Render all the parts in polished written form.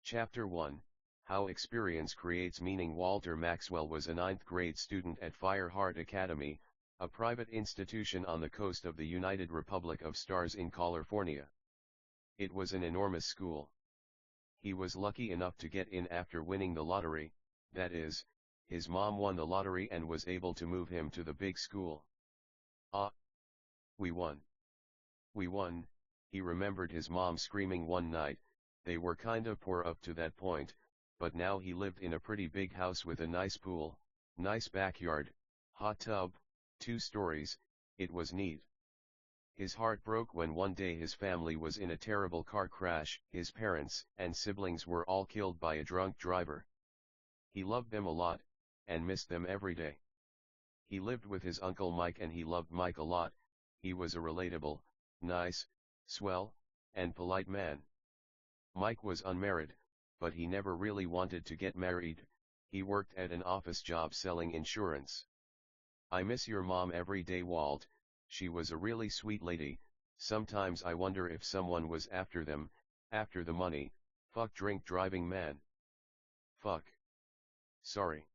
Chapter 1, How Experience Creates Meaning. Walter Maxwell was a ninth-grade student at Fireheart Academy, a private institution on the coast of the United Republic of Stars in California. It was an enormous school. He was lucky enough to get in after winning the lottery, that is, his mom won the lottery and was able to move him to the big school. Ah! We won. We won, he remembered his mom screaming one night. They were kinda poor up to that point, but now he lived in a pretty big house with a nice pool, nice backyard, hot tub, 2 stories, it was neat. His heart broke when one day his family was in a terrible car crash. His parents and siblings were all killed by a drunk driver. He loved them a lot, and missed them every day. He lived with his uncle Mike and he loved Mike a lot. He was a relatable, nice, swell, and polite man. Mike was unmarried, but he never really wanted to get married. He worked at an office job selling insurance. I miss your mom every day, Walt. She was a really sweet lady. Sometimes I wonder if someone was after them, after the money. Fuck drink driving man. Fuck. Sorry.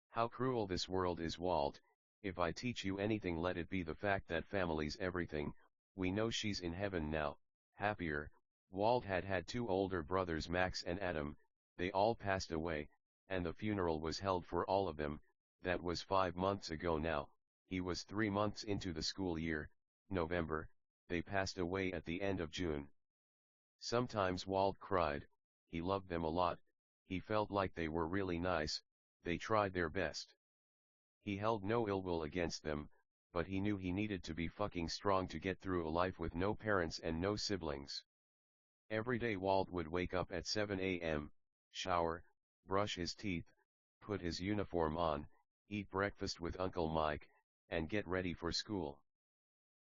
How cruel this world is, Walt. If I teach you anything, let it be the fact that family's everything. We know she's in heaven now, happier. Walt had 2 older brothers, Max and Adam. They all passed away, and the funeral was held for all of them. That was 5 months ago now. He was 3 months into the school year, November. They passed away at the end of June. Sometimes Walt cried. He loved them a lot. He felt like they were really nice. They tried their best. He held no ill will against them, but he knew he needed to be fucking strong to get through a life with no parents and no siblings. Every day Walt would wake up at 7 a.m., shower, brush his teeth, put his uniform on, eat breakfast with Uncle Mike, and get ready for school.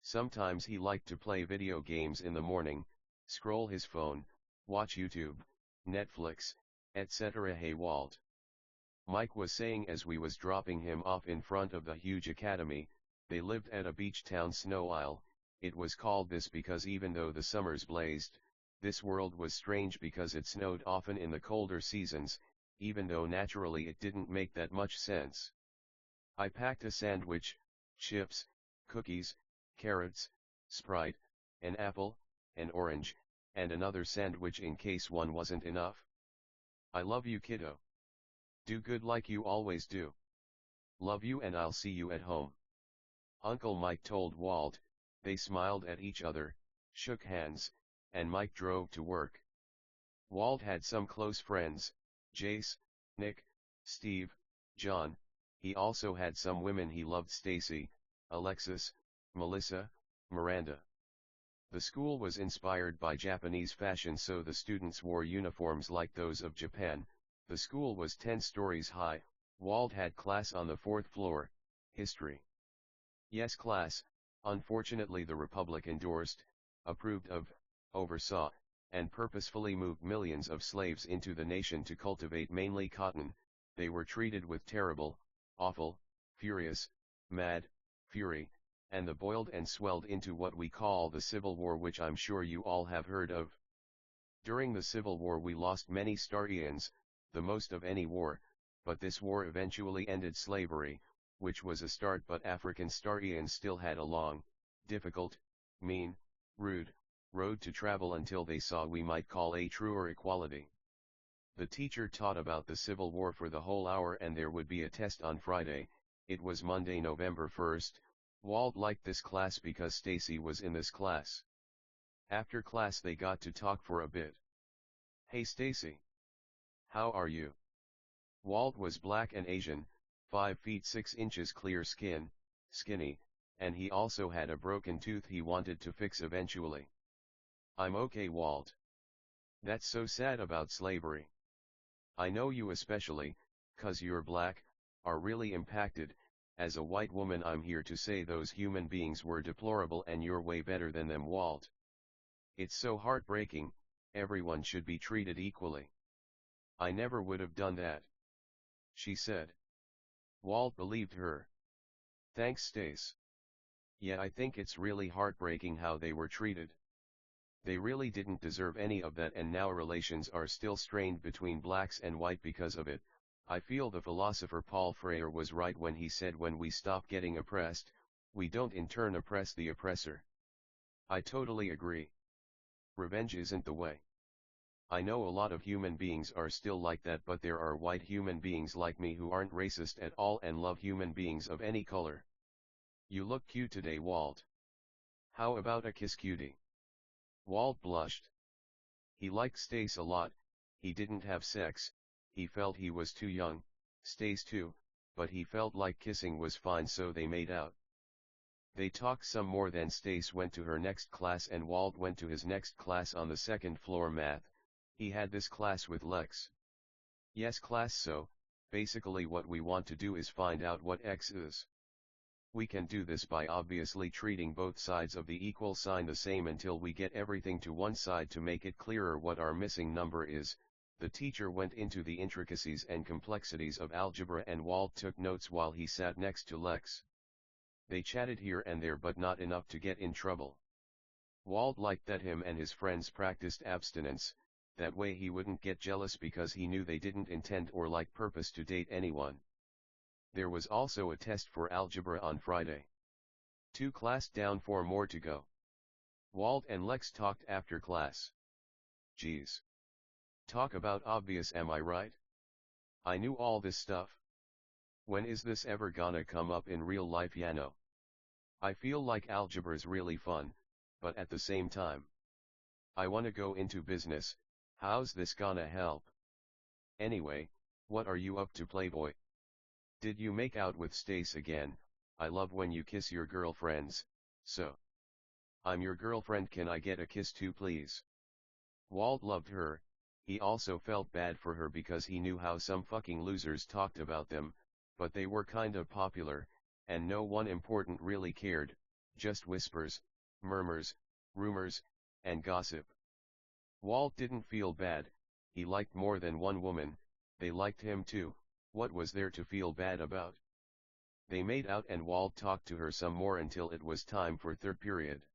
Sometimes he liked to play video games in the morning, scroll his phone, watch YouTube, Netflix, etc. Hey Walt. Mike was saying as we was dropping him off in front of the huge academy. They lived at a beach town, Snow Isle. It was called this because even though the summers blazed, this world was strange because it snowed often in the colder seasons, even though naturally it didn't make that much sense. I packed a sandwich, chips, cookies, carrots, Sprite, an apple, an orange, and another sandwich in case one wasn't enough. I love you, kiddo. Do good like you always do. Love you, and I'll see you at home. Uncle Mike told Walt. They smiled at each other, shook hands, and Mike drove to work. Walt had some close friends, Jace, Nick, Steve, John. He also had some women he loved, Stacy, Alexis, Melissa, Miranda. The school was inspired by Japanese fashion, so the students wore uniforms like those of Japan. The school was 10 stories high. Walt had class on the 4th floor, history. Yes, class. Unfortunately the Republic endorsed, approved of, oversaw, and purposefully moved millions of slaves into the nation to cultivate mainly cotton. They were treated with terrible, awful, furious, mad, fury, and the boiled and swelled into what we call the Civil War, which I'm sure you all have heard of. During the Civil War we lost many Starians, the most of any war, but this war eventually ended slavery, which was a start, but African Starians still had a long, difficult, mean, rude, road to travel until they saw we might call a truer equality. The teacher taught about the Civil War for the whole hour and there would be a test on Friday. It was Monday, November 1st. Walt liked this class because Stacy was in this class. After class they got to talk for a bit. Hey Stacy. How are you? Walt was black and Asian, 5 feet 6 inches, clear skin, skinny, and he also had a broken tooth he wanted to fix eventually. I'm okay, Walt. That's so sad about slavery. I know you especially, 'cause you're black, are really impacted. As a white woman I'm here to say those human beings were deplorable and you're way better than them, Walt. It's so heartbreaking. Everyone should be treated equally. I never would have done that, she said. Walt believed her. Thanks, Stace. Yeah, I think it's really heartbreaking how they were treated. They really didn't deserve any of that, and now relations are still strained between blacks and white because of it. I feel the philosopher Paul Freire was right when he said when we stop getting oppressed, we don't in turn oppress the oppressor. I totally agree. Revenge isn't the way. I know a lot of human beings are still like that, but there are white human beings like me who aren't racist at all and love human beings of any color. You look cute today, Walt. How about a kiss, cutie? Walt blushed. He liked Stace a lot. He didn't have sex, he felt he was too young, Stace too, but he felt like kissing was fine, so they made out. They talked some more, then Stace went to her next class and Walt went to his next class on the second floor, math. He had this class with Lex. Yes, class, so basically what we want to do is find out what X is. We can do this by obviously treating both sides of the equal sign the same until we get everything to one side to make it clearer what our missing number is. The teacher went into the intricacies and complexities of algebra and Walt took notes while he sat next to Lex. They chatted here and there, but not enough to get in trouble. Walt liked that him and his friends practiced abstinence, that way he wouldn't get jealous because he knew they didn't intend or like purpose to date anyone. There was also a test for algebra on Friday. 2 class down, 4 more to go. Walt and Lex talked after class. Geez. Talk about obvious, am I right? I knew all this stuff. When is this ever gonna come up in real life, Yano? I feel like algebra's really fun, but at the same time, I wanna go into business. How's this gonna help? Anyway, what are you up to, playboy? Did you make out with Stace again? I love when you kiss your girlfriends, so. I'm your girlfriend, can I get a kiss too, please? Walt loved her. He also felt bad for her because he knew how some fucking losers talked about them, but they were kinda popular, and no one important really cared, just whispers, murmurs, rumors, and gossip. Walt didn't feel bad. He liked more than one woman, they liked him too. What was there to feel bad about? They made out and Walt talked to her some more until it was time for third period.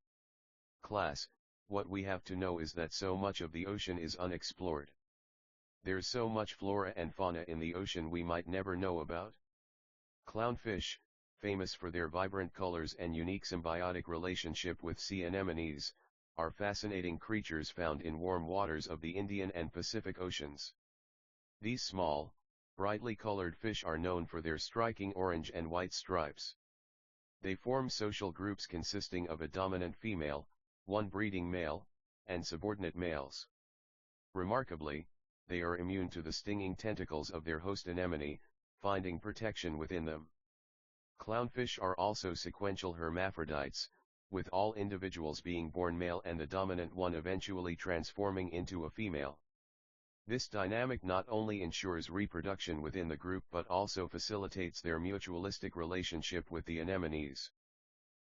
Class, what we have to know is that so much of the ocean is unexplored. There's so much flora and fauna in the ocean we might never know about. Clownfish, famous for their vibrant colors and unique symbiotic relationship with sea anemones, are fascinating creatures found in warm waters of the Indian and Pacific Oceans. These small, brightly colored fish are known for their striking orange and white stripes. They form social groups consisting of a dominant female, one breeding male, and subordinate males. Remarkably, they are immune to the stinging tentacles of their host anemone, finding protection within them. Clownfish are also sequential hermaphrodites, with all individuals being born male and the dominant one eventually transforming into a female. This dynamic not only ensures reproduction within the group but also facilitates their mutualistic relationship with the anemones.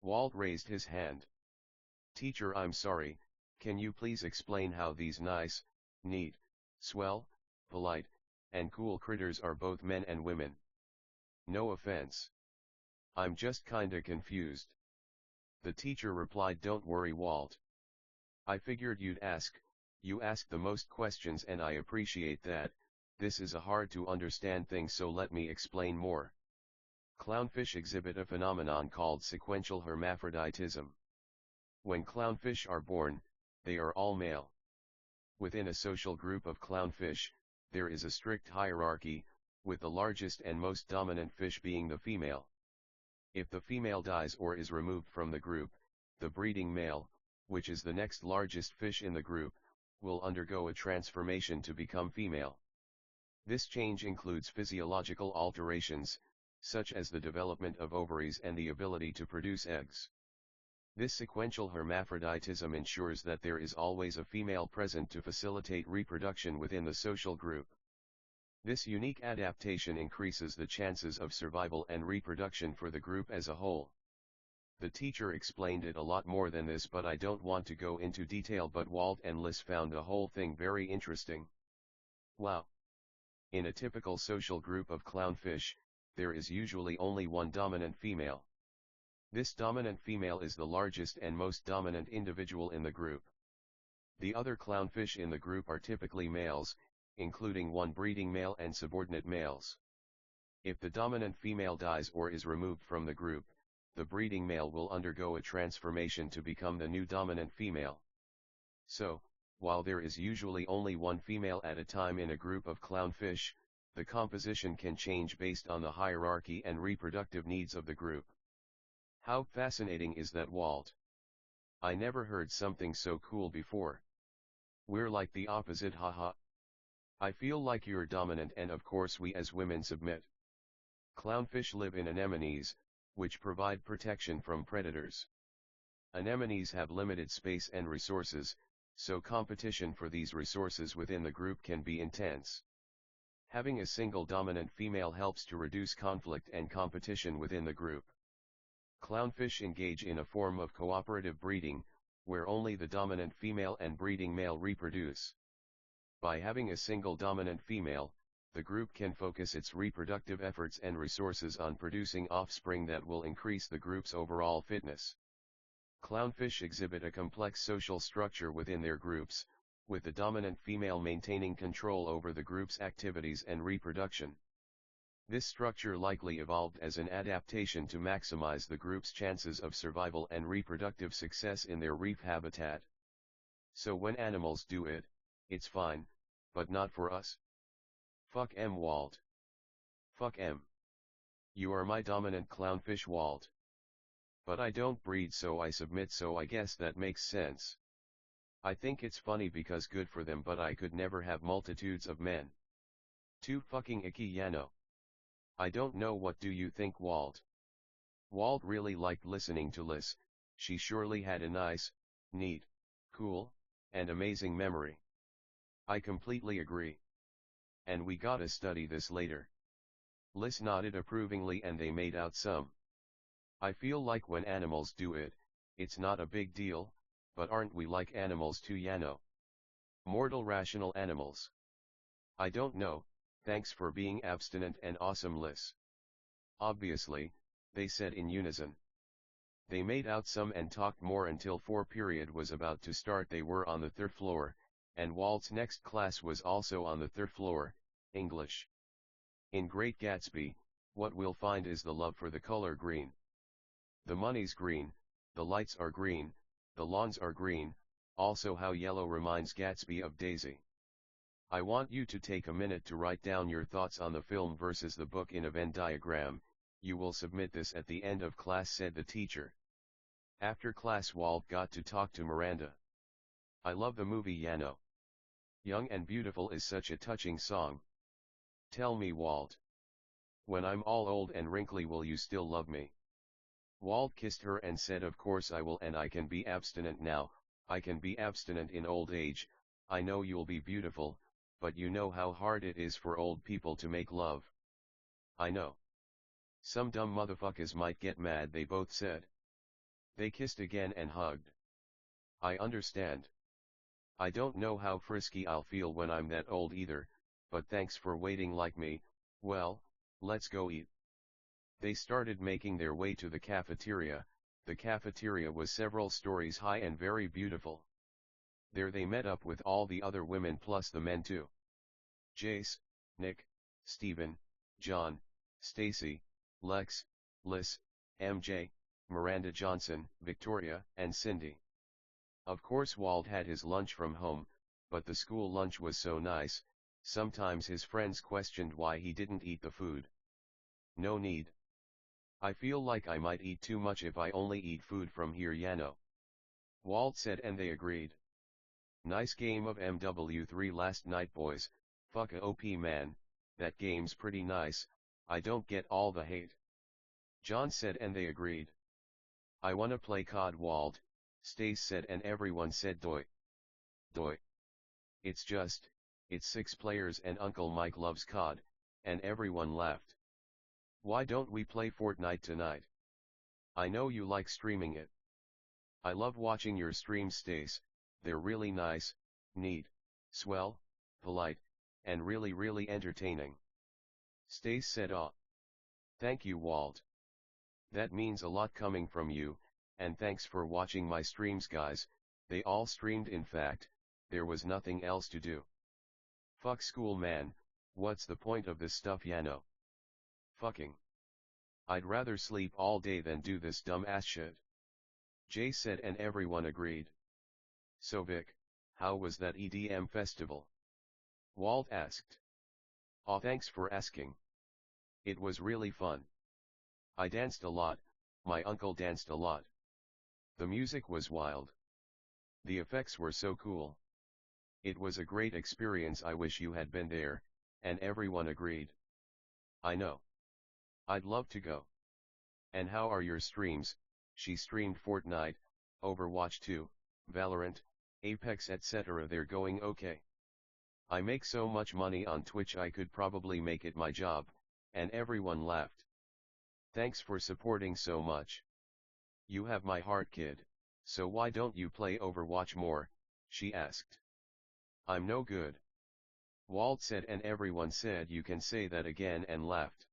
Walt raised his hand. Teacher, I'm sorry, can you please explain how these nice, neat, swell, polite, and cool critters are both men and women? No offense. I'm just kinda confused. The teacher replied, don't worry, Walt. I figured you'd ask. You ask the most questions and I appreciate that. This is a hard to understand thing, so let me explain more. Clownfish exhibit a phenomenon called sequential hermaphroditism. When clownfish are born, they are all male. Within a social group of clownfish, there is a strict hierarchy, with the largest and most dominant fish being the female. If the female dies or is removed from the group, the breeding male, which is the next largest fish in the group, will undergo a transformation to become female. This change includes physiological alterations, such as the development of ovaries and the ability to produce eggs. This sequential hermaphroditism ensures that there is always a female present to facilitate reproduction within the social group. This unique adaptation increases the chances of survival and reproduction for the group as a whole. The teacher explained it a lot more than this, but I don't want to go into detail, but Walt and Liz found the whole thing very interesting. Wow! In a typical social group of clownfish, there is usually only one dominant female. This dominant female is the largest and most dominant individual in the group. The other clownfish in the group are typically males, including one breeding male and subordinate males. If the dominant female dies or is removed from the group, the breeding male will undergo a transformation to become the new dominant female. So, while there is usually only one female at a time in a group of clownfish, the composition can change based on the hierarchy and reproductive needs of the group. How fascinating is that, Walt? I never heard something so cool before. We're like the opposite, haha. I feel like you're dominant and of course we as women submit. Clownfish live in anemones, which provide protection from predators. Anemones have limited space and resources, so competition for these resources within the group can be intense. Having a single dominant female helps to reduce conflict and competition within the group. Clownfish engage in a form of cooperative breeding, where only the dominant female and breeding male reproduce. By having a single dominant female, the group can focus its reproductive efforts and resources on producing offspring that will increase the group's overall fitness. Clownfish exhibit a complex social structure within their groups, with the dominant female maintaining control over the group's activities and reproduction. This structure likely evolved as an adaptation to maximize the group's chances of survival and reproductive success in their reef habitat. So when animals do it, it's fine, but not for us. Fuck Walt. Fuck You are my dominant clownfish, Walt. But I don't breed, so I submit, so I guess that makes sense. I think it's funny because good for them, but I could never have multitudes of men. Too fucking icky, Yano. I don't know, what do you think, Walt? Walt really liked listening to Liz. She surely had a nice, neat, cool, and amazing memory. I completely agree. And we gotta study this later. Liz nodded approvingly and they made out some. I feel like when animals do it, it's not a big deal, but aren't we like animals too, Yano? Mortal rational animals. I don't know, thanks for being abstinent and awesome, Liz. Obviously, they said in unison. They made out some and talked more until period was about to start. They were on the third floor, and Walt's next class was also on the third floor, English. In Great Gatsby, what we'll find is the love for the color green. The money's green, the lights are green, the lawns are green, also how yellow reminds Gatsby of Daisy. I want you to take a minute to write down your thoughts on the film versus the book in a Venn diagram. You will submit this at the end of class, said the teacher. After class, Walt got to talk to Miranda. I love the movie, Yano. Young and Beautiful is such a touching song. Tell me, Walt. When I'm all old and wrinkly, will you still love me? Walt kissed her and said, of course I will, and I can be abstinent now, I can be abstinent in old age. I know you'll be beautiful, but you know how hard it is for old people to make love. I know. Some dumb motherfuckers might get mad, they both said. They kissed again and hugged. I understand. I don't know how frisky I'll feel when I'm that old either, but thanks for waiting like me. Well, let's go eat. They started making their way to the cafeteria. The cafeteria was several stories high and very beautiful. There they met up with all the other women plus the men too. Jace, Nick, Steven, John, Stacy, Lex, Liz, MJ, Miranda Johnson, Victoria, and Cindy. Of course Walt had his lunch from home, but the school lunch was so nice, sometimes his friends questioned why he didn't eat the food. No need. I feel like I might eat too much if I only eat food from here, Yano. Walt said, and they agreed. Nice game of MW3 last night, boys. Fuck a OP, man, that game's pretty nice. I don't get all the hate. John said, and they agreed. I wanna play COD, Walt, Stace said, and everyone said doi. Doi. It's 6 players and Uncle Mike loves COD, and everyone laughed. Why don't we play Fortnite tonight? I know you like streaming it. I love watching your streams, Stace, they're really nice, neat, swell, polite, and really entertaining. Stace said, "Aw. Thank you, Walt. That means a lot coming from you, and thanks for watching my streams, guys." They all streamed, in fact, there was nothing else to do. Fuck school, man, what's the point of this stuff, Yano? Fucking. I'd rather sleep all day than do this dumb ass shit. Jay said, and everyone agreed. So Vic, how was that EDM festival? Walt asked. Aw, thanks for asking. It was really fun. I danced a lot, my uncle danced a lot. The music was wild. The effects were so cool. It was a great experience. I wish you had been there, and everyone agreed. I know. I'd love to go. And how are your streams? She streamed Fortnite, Overwatch 2, Valorant, Apex etc. They're going okay. I make so much money on Twitch I could probably make it my job, and everyone laughed. Thanks for supporting so much. You have my heart, kid, so why don't you play Overwatch more? She asked. I'm no good. Walt said, and everyone said you can say that again, and laughed.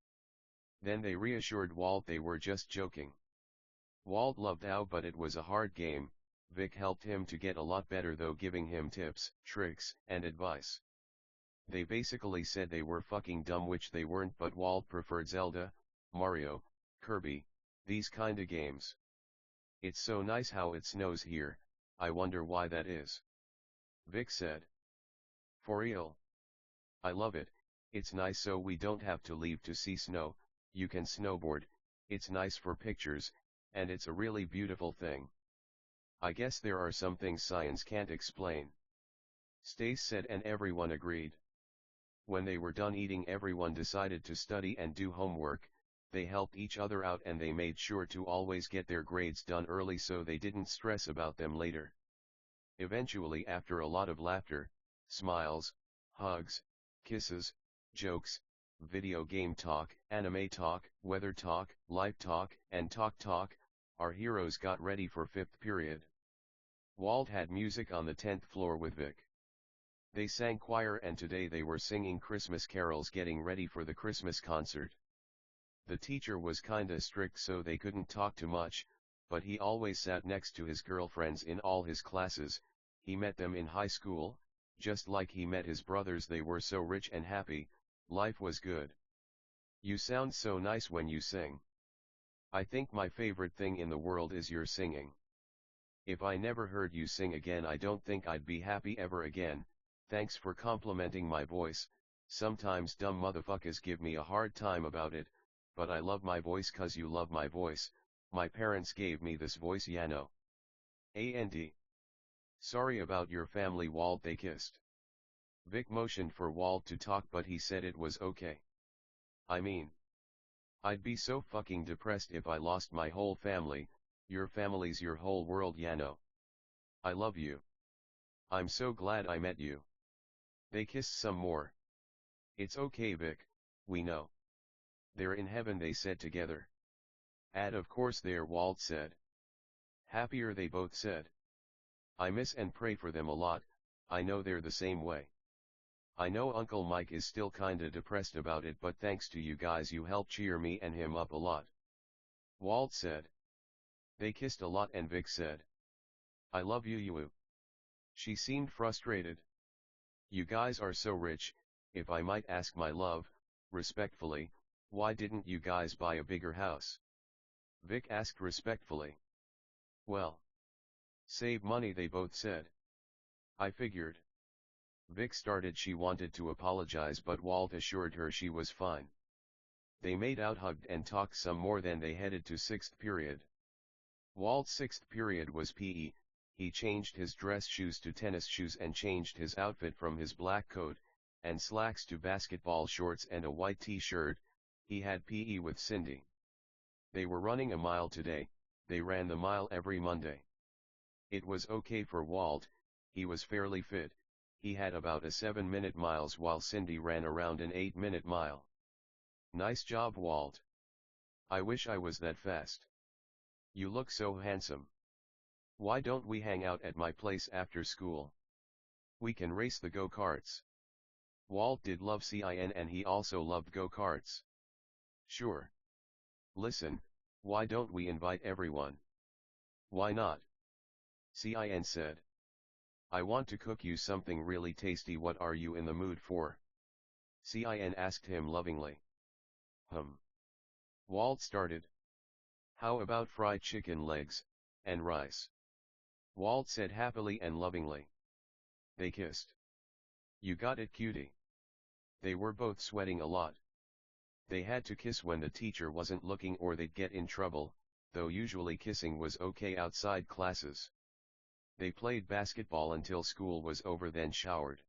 Then they reassured Walt they were just joking. Walt loved OW, but it was a hard game. Vic helped him to get a lot better though, giving him tips, tricks, and advice. They basically said they were fucking dumb, which they weren't, but Walt preferred Zelda, Mario, Kirby, these kinda games. It's so nice how it snows here, I wonder why that is. Vic said. For real? I love it, it's nice so we don't have to leave to see snow, you can snowboard, it's nice for pictures, and it's a really beautiful thing. I guess there are some things science can't explain. Stace said, and everyone agreed. When they were done eating, everyone decided to study and do homework. They helped each other out and they made sure to always get their grades done early so they didn't stress about them later. Eventually, after a lot of laughter, smiles, hugs, kisses, jokes, video game talk, anime talk, weather talk, life talk, and talk, our heroes got ready for 5th period. Walt had music on the 10th floor with Vic. They sang choir and today they were singing Christmas carols getting ready for the Christmas concert. The teacher was kinda strict so they couldn't talk too much, but he always sat next to his girlfriends in all his classes. He met them in high school, just like he met his brothers. They were so rich and happy, life was good. You sound so nice when you sing. I think my favorite thing in the world is your singing. If I never heard you sing again, I don't think I'd be happy ever again. Thanks for complimenting my voice. Sometimes dumb motherfuckers give me a hard time about it, but I love my voice 'cause you love my voice. My parents gave me this voice, Yano. And. Sorry about your family, Walt. They kissed. Vic motioned for Walt to talk, but he said it was okay. I mean, I'd be so fucking depressed if I lost my whole family. Your family's your whole world, Yano. I love you. I'm so glad I met you. They kissed some more. It's okay, Vic, we know. They're in heaven, they said together. And of course they're, Walt said. Happier, they both said. I miss and pray for them a lot. I know they're the same way. I know Uncle Mike is still kinda depressed about it, but thanks to you guys you helped cheer me and him up a lot. Walt said. They kissed a lot and Vic said. I love you, Yu. She seemed frustrated. You guys are so rich, if I might ask, my love, respectfully, why didn't you guys buy a bigger house? Vic asked respectfully. Well, save money, they both said. I figured. Vic started. She wanted to apologize, but Walt assured her she was fine. They made out, hugged, and talked some more. Then they headed to 6th period. Walt's 6th period was PE. He changed his dress shoes to tennis shoes and changed his outfit from his black coat and slacks to basketball shorts and a white t-shirt. He had PE with Cindy. They were running a mile today. They ran the mile every Monday. It was okay for Walt. He was fairly fit. He had about a 7-minute miles while Cindy ran around an 8-minute mile. Nice job, Walt. I wish I was that fast. You look so handsome. Why don't we hang out at my place after school? We can race the go-karts. Walt did love CIN and he also loved go-karts. Sure. Listen, why don't we invite everyone? Why not? CIN said. I want to cook you something really tasty. What are you in the mood for? Cin asked him lovingly. Walt started. How about fried chicken legs, and rice? Walt said happily and lovingly. They kissed. You got it, cutie. They were both sweating a lot. They had to kiss when the teacher wasn't looking or they'd get in trouble, though usually kissing was okay outside classes. They played basketball until school was over, then showered.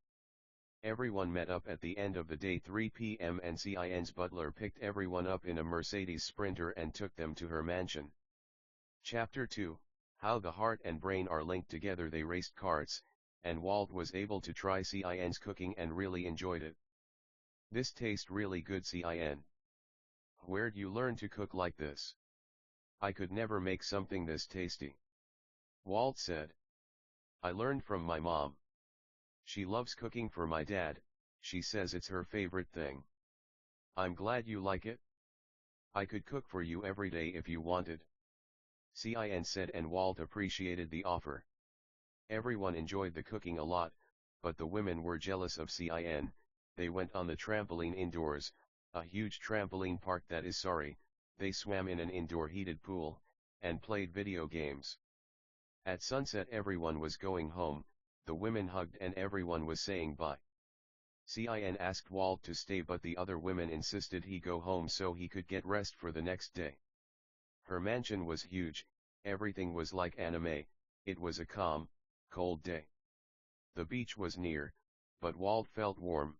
Everyone met up at the end of the day 3 p.m. and Cin's butler picked everyone up in a Mercedes Sprinter and took them to her mansion. Chapter 2, How the Heart and Brain Are Linked Together. They raced karts, and Walt was able to try Cin's cooking and really enjoyed it. This tastes really good, Cin. Where'd you learn to cook like this? I could never make something this tasty. Walt said. I learned from my mom. She loves cooking for my dad, she says it's her favorite thing. I'm glad you like it. I could cook for you every day if you wanted. Cin said, and Walt appreciated the offer. Everyone enjoyed the cooking a lot, but the women were jealous of Cin. They went on the trampoline indoors, a huge trampoline park that is sorry, they swam in an indoor heated pool, and played video games. At sunset everyone was going home, the women hugged and everyone was saying bye. Cin asked Walt to stay, but the other women insisted he go home so he could get rest for the next day. Her mansion was huge, everything was like anime, it was a calm, cold day. The beach was near, but Walt felt warm.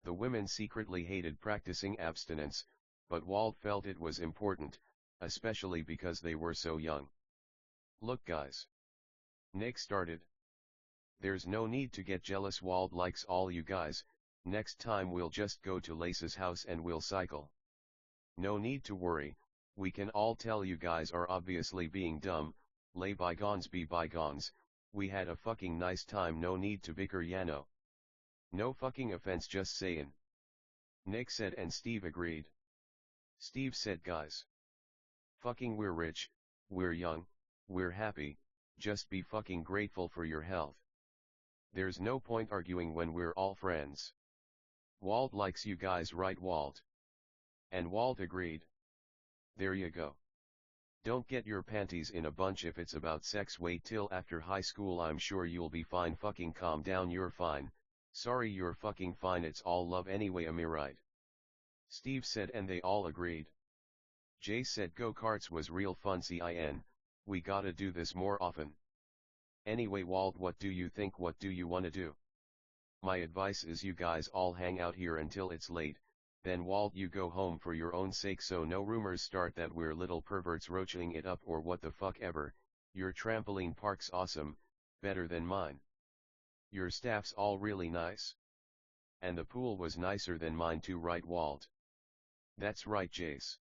The women secretly hated practicing abstinence, but Walt felt it was important, especially because they were so young. Look guys. Nick started. There's no need to get jealous, Walt likes all you guys, next time we'll just go to Lace's house and we'll cycle. No need to worry, we can all tell you guys are obviously being dumb, lay bygones be bygones, we had a fucking nice time, no need to bicker, Yano. No fucking offense, just sayin'. Nick said, and Steve agreed. Steve said, guys. Fucking we're rich, we're young, we're happy, just be fucking grateful for your health. There's no point arguing when we're all friends. Walt likes you guys, right Walt? And Walt agreed. There you go. Don't get your panties in a bunch if it's about sex, wait till after high school, I'm sure you'll be fine, fucking calm down, you're fine, sorry you're fucking fine, it's all love anyway, am I right? Steve said, and they all agreed. Jay said go-karts was real fun, Cin, we gotta do this more often. Anyway Walt, what do you think, what do you wanna do? My advice is you guys all hang out here until it's late, then Walt you go home for your own sake so no rumors start that we're little perverts roaching it up or what the fuck ever. Your trampoline park's awesome, better than mine. Your staff's all really nice. And the pool was nicer than mine too, right Walt? That's right Jace.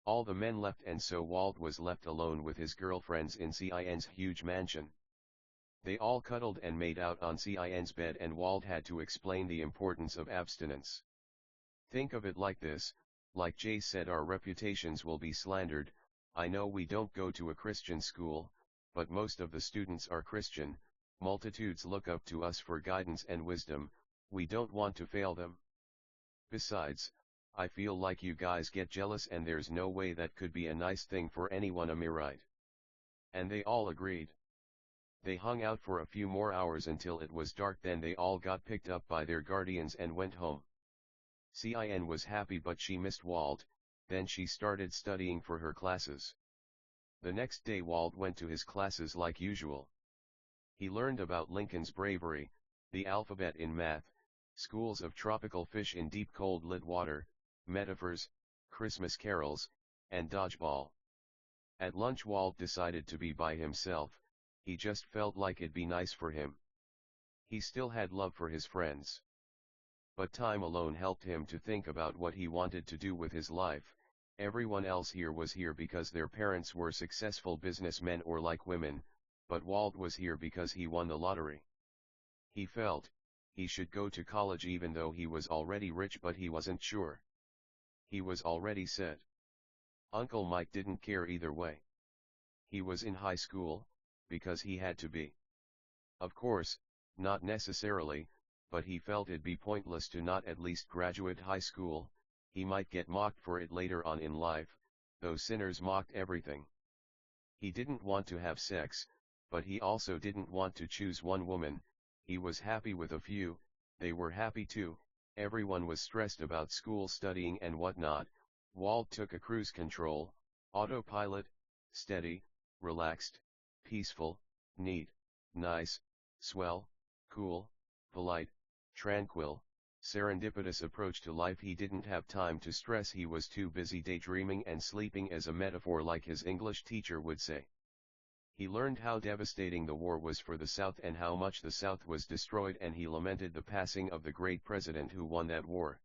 All the men left and so Walt was left alone with his girlfriends in Cin's huge mansion. They all cuddled and made out on Cin's bed and Walt had to explain the importance of abstinence. Think of it like this, like Jay said, our reputations will be slandered. I know we don't go to a Christian school, but most of the students are Christian, multitudes look up to us for guidance and wisdom, we don't want to fail them. Besides, I feel like you guys get jealous and there's no way that could be a nice thing for anyone, am I right? And they all agreed. They hung out for a few more hours until it was dark, then they all got picked up by their guardians and went home. Cin was happy but she missed Walt, then she started studying for her classes. The next day Walt went to his classes like usual. He learned about Lincoln's bravery, the alphabet in math, schools of tropical fish in deep cold lit water, metaphors, Christmas carols, and dodgeball. At lunch Walt decided to be by himself, he just felt like it'd be nice for him. He still had love for his friends. But time alone helped him to think about what he wanted to do with his life. Everyone else here was here because their parents were successful businessmen or like women, but Walt was here because he won the lottery. He felt he should go to college even though he was already rich, but he wasn't sure. He was already set. Uncle Mike didn't care either way. He was in high school, because he had to be. Of course, not necessarily, but he felt it'd be pointless to not at least graduate high school. He might get mocked for it later on in life, though sinners mocked everything. He didn't want to have sex, but he also didn't want to choose one woman. He was happy with a few, they were happy too. Everyone was stressed about school, studying and whatnot. Walt took a cruise control, autopilot, steady, relaxed, peaceful, neat, nice, swell, cool, polite, tranquil, serendipitous approach to life. He didn't have time to stress, he was too busy daydreaming and sleeping, as a metaphor, like his English teacher would say. He learned how devastating the war was for the South and how much the South was destroyed, and he lamented the passing of the great president who won that war.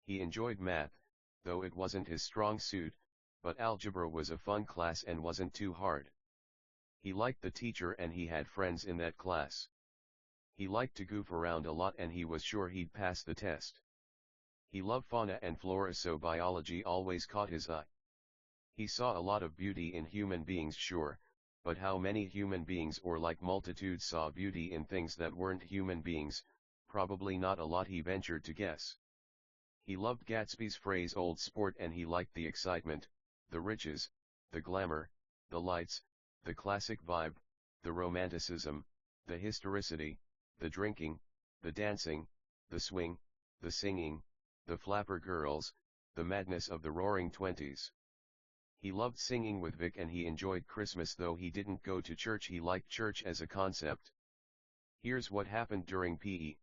He enjoyed math, though it wasn't his strong suit, but algebra was a fun class and wasn't too hard. He liked the teacher and he had friends in that class. He liked to goof around a lot and he was sure he'd pass the test. He loved fauna and flora, so biology always caught his eye. He saw a lot of beauty in human beings, sure, but how many human beings, or like multitudes, saw beauty in things that weren't human beings? Probably not a lot, he ventured to guess. He loved Gatsby's phrase "old sport," and he liked the excitement, the riches, the glamour, the lights, the classic vibe, the romanticism, the historicity, the drinking, the dancing, the swing, the singing, the flapper girls, the madness of the roaring 20s. He loved singing with Vic and he enjoyed Christmas, though he didn't go to church. He liked church as a concept. Here's what happened during PE.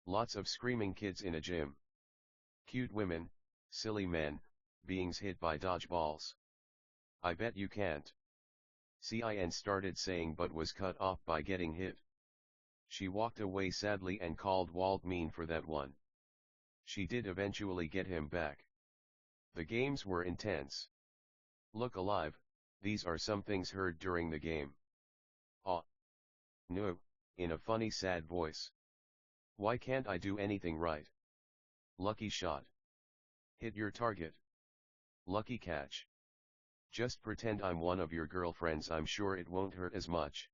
Lots of screaming kids in a gym. Cute women, silly men, beings hit by dodgeballs. I bet you can't. Cin started saying, but was cut off by getting hit. She walked away sadly and called Walt mean for that one. She did eventually get him back. The games were intense. Look alive, these are some things heard during the game. Ah. No, in a funny sad voice. Why can't I do anything right? Lucky shot. Hit your target. Lucky catch. Just pretend I'm one of your girlfriends, I'm sure it won't hurt as much.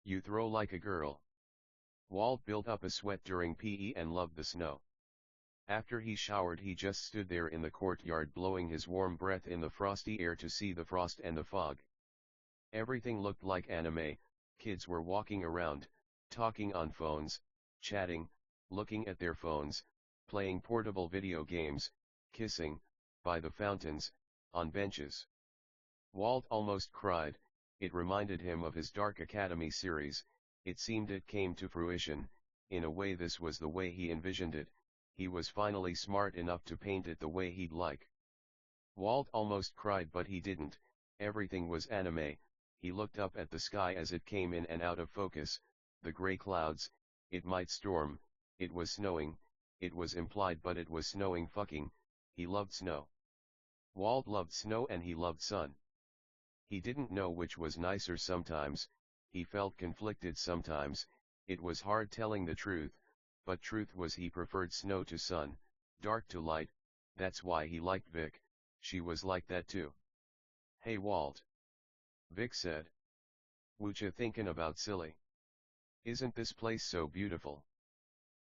You throw like a girl. Walt built up a sweat during PE and loved the snow. After he showered, he just stood there in the courtyard blowing his warm breath in the frosty air to see the frost and the fog. Everything looked like anime. Kids were walking around, talking on phones, chatting, looking at their phones, playing portable video games, kissing, by the fountains, on benches. Walt almost cried. It reminded him of his Dark Academy series. It seemed it came to fruition. In a way, this was the way he envisioned it. He was finally smart enough to paint it the way he'd like. Walt almost cried, but he didn't. Everything was anime. He looked up at the sky as it came in and out of focus, the gray clouds. It might storm, it was snowing, it was implied, but it was snowing. Fucking, he loved snow. Walt loved snow and he loved sun. He didn't know which was nicer sometimes. He felt conflicted sometimes. It was hard telling the truth, but truth was he preferred snow to sun, dark to light. That's why he liked Vic. She was like that too. Hey Walt. Vic said. Whatcha thinking about, silly? Isn't this place so beautiful?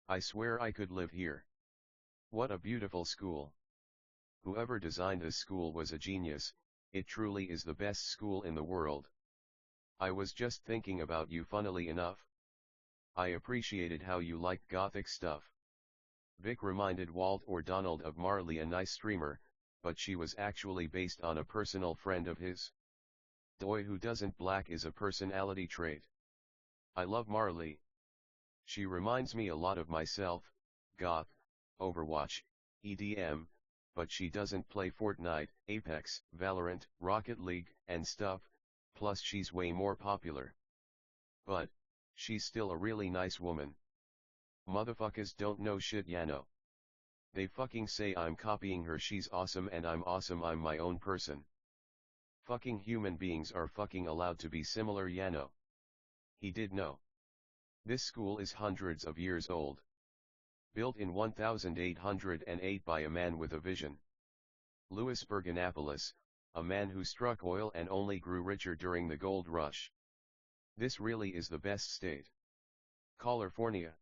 I swear I could live here. What a beautiful school. Whoever designed this school was a genius. It truly is the best school in the world. I was just thinking about you, funnily enough. I appreciated how you liked gothic stuff. Vic reminded Walt or Donald of Marley, a nice streamer, but she was actually based on a personal friend of his. Boy who doesn't black is a personality trait. I love Marley. She reminds me a lot of myself, goth, Overwatch, EDM, but she doesn't play Fortnite, Apex, Valorant, Rocket League, and stuff, plus she's way more popular. But, she's still a really nice woman. Motherfuckers don't know shit, Yano. They fucking say I'm copying her. She's awesome and I'm awesome. I'm my own person. Fucking human beings are fucking allowed to be similar, Yano. He did know. This school is hundreds of years old. Built in 1808 by a man with a vision. Louis Berganapolis, a man who struck oil and only grew richer during the gold rush. This really is the best state. California.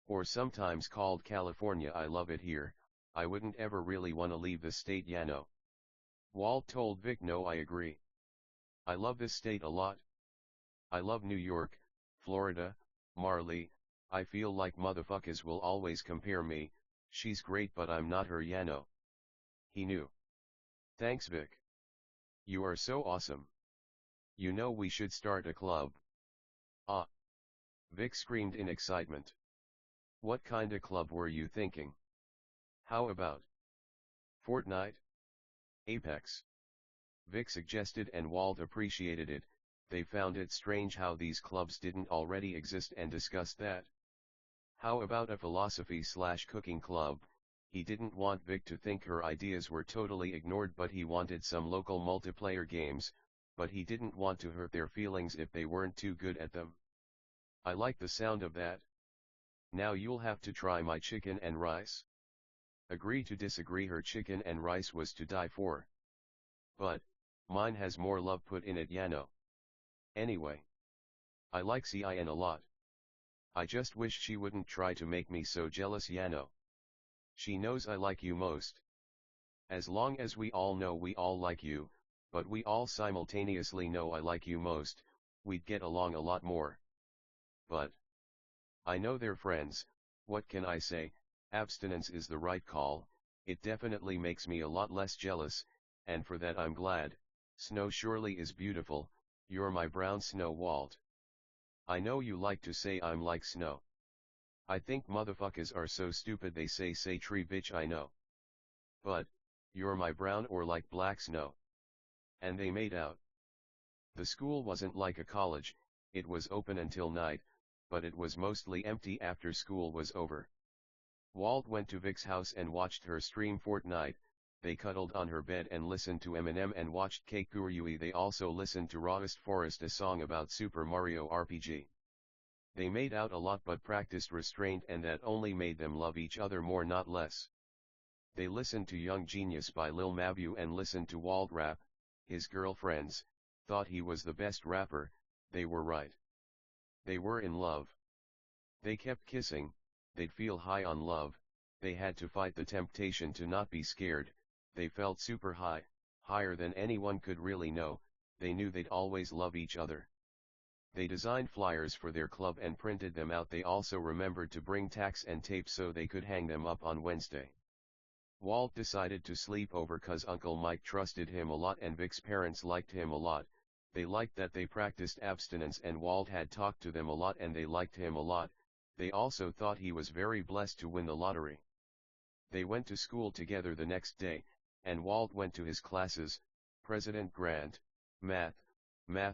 Or sometimes called California. I love it here, I wouldn't ever really wanna leave the state, ya know. Walt told Vic. No, I agree. I love this state a lot. I love New York, Florida, Marley. I feel like motherfuckers will always compare me, she's great but I'm not her, ya know. He knew. Thanks, Vic. You are so awesome. You know we should start a club. Ah! Vic screamed in excitement. What kinda club were you thinking? How about Fortnite? Apex? Vic suggested, and Walt appreciated it. They found it strange how these clubs didn't already exist and discussed that. How about a philosophy/cooking club? He didn't want Vic to think her ideas were totally ignored, but he wanted some local multiplayer games, but he didn't want to hurt their feelings if they weren't too good at them. I like the sound of that. Now you'll have to try my chicken and rice. Agree to disagree. Her chicken and rice was to die for. But mine has more love put in it, ya know. Anyway, I like Cin a lot. I just wish she wouldn't try to make me so jealous, ya know. She knows I like you most. As long as we all know we all like you, but we all simultaneously know I like you most, we'd get along a lot more. But I know they're friends. What can I say? Abstinence is the right call. It definitely makes me a lot less jealous, and for that I'm glad. Snow surely is beautiful. You're my brown snow, Walt. I know you like to say I'm like snow. I think motherfuckers are so stupid they say tree bitch, I know. But you're my brown or like black snow. And they made out. The school wasn't like a college. It was open until night, but it was mostly empty after school was over. Walt went to Vic's house and watched her stream Fortnite. They cuddled on her bed and listened to Eminem and watched Kekurui. They also listened to Rawest Forest, a song about Super Mario RPG. They made out a lot but practiced restraint, and that only made them love each other more, not less. They listened to Young Genius by Lil Mabu and listened to Walt rap. His girlfriends thought he was the best rapper. They were right. They were in love. They kept kissing. They'd feel high on love. They had to fight the temptation to not be scared. They felt super high, higher than anyone could really know. They knew they'd always love each other. They designed flyers for their club and printed them out. They also remembered to bring tacks and tape so they could hang them up on Wednesday. Walt decided to sleep over 'cause Uncle Mike trusted him a lot and Vic's parents liked him a lot. They liked that they practiced abstinence and Walt had talked to them a lot and they liked him a lot. They also thought he was very blessed to win the lottery. They went to school together the next day, and Walt went to his classes. President Grant, math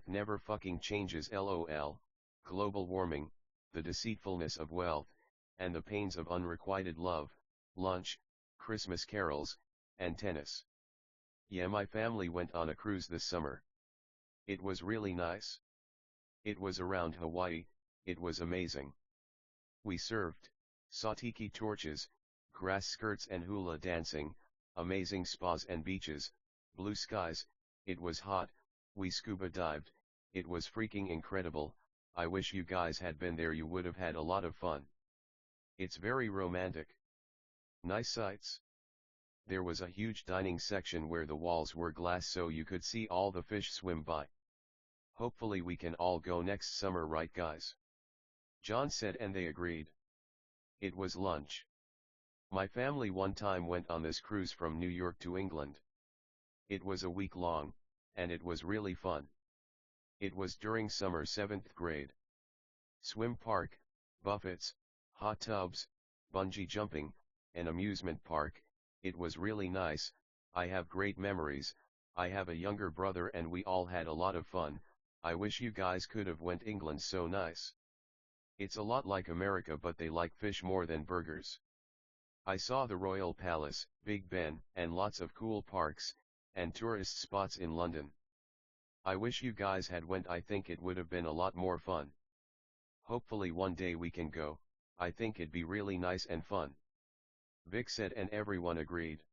never fucking changes, lol, global warming, the deceitfulness of wealth, and the pains of unrequited love, lunch, Christmas carols, and tennis. Yeah, my family went on a cruise this summer. It was really nice. It was around Hawaii. It was amazing. We surfed, saw tiki torches, grass skirts and hula dancing, amazing spas and beaches, blue skies. It was hot. We scuba dived. It was freaking incredible. I wish you guys had been there. You would have had a lot of fun. It's very romantic. Nice sights. There was a huge dining section where the walls were glass so you could see all the fish swim by. Hopefully we can all go next summer, right guys? John said, and they agreed. It was lunch. My family one time went on this cruise from New York to England. It was a week long, and it was really fun. It was during summer 7th grade. Swim park, buffets, hot tubs, bungee jumping, an amusement park. It was really nice. I have great memories. I have a younger brother and we all had a lot of fun. I wish you guys could have went. England's so nice. It's a lot like America, but they like fish more than burgers. I saw the Royal Palace, Big Ben, and lots of cool parks, and tourist spots in London. I wish you guys had went. I think it would have been a lot more fun. Hopefully one day we can go. I think it'd be really nice and fun. Vic said, and everyone agreed.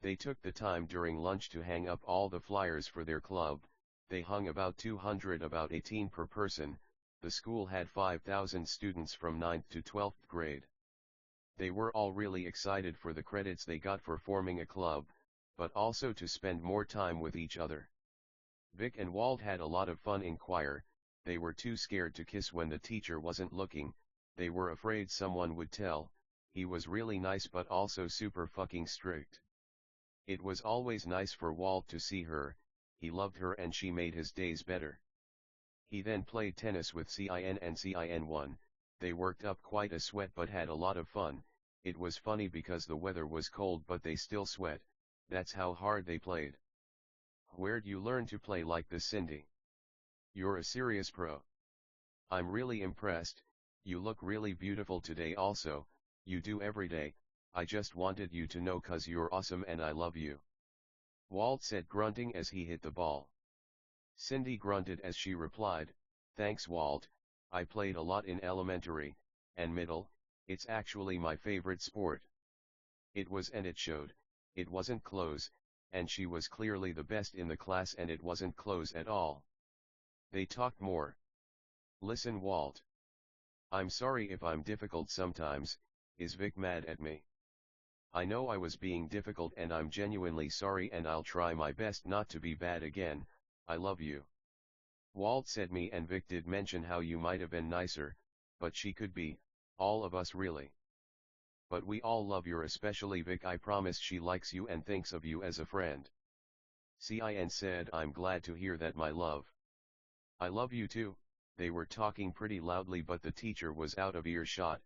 They took the time during lunch to hang up all the flyers for their club. They hung about 200, about 18 per person. The school had 5,000 students from 9th to 12th grade. They were all really excited for the credits they got for forming a club, but also to spend more time with each other. Vic and Walt had a lot of fun in choir. They were too scared to kiss when the teacher wasn't looking. They were afraid someone would tell. He was really nice but also super fucking strict. It was always nice for Walt to see her. He loved her and she made his days better. He then played tennis with Cin and Cin won. They worked up quite a sweat but had a lot of fun. It was funny because the weather was cold but they still sweat. That's how hard they played. Where'd you learn to play like this, Cindy? You're a serious pro. I'm really impressed. You look really beautiful today also. You do every day. I just wanted you to know 'cause you're awesome and I love you. Walt said, grunting as he hit the ball. Cindy grunted as she replied, thanks Walt, I played a lot in elementary and middle. It's actually my favorite sport. It was and it showed. It wasn't close, and she was clearly the best in the class and it wasn't close at all. They talked more. Listen Walt. I'm sorry if I'm difficult sometimes. Is Vic mad at me? I know I was being difficult and I'm genuinely sorry and I'll try my best not to be bad again. I love you. Walt said, me and Vic did mention how you might have been nicer, but she could be, all of us really. But we all love you, especially Vic. I promise she likes you and thinks of you as a friend. Cin said, I'm glad to hear that, my love. I love you too. They were talking pretty loudly but the teacher was out of earshot,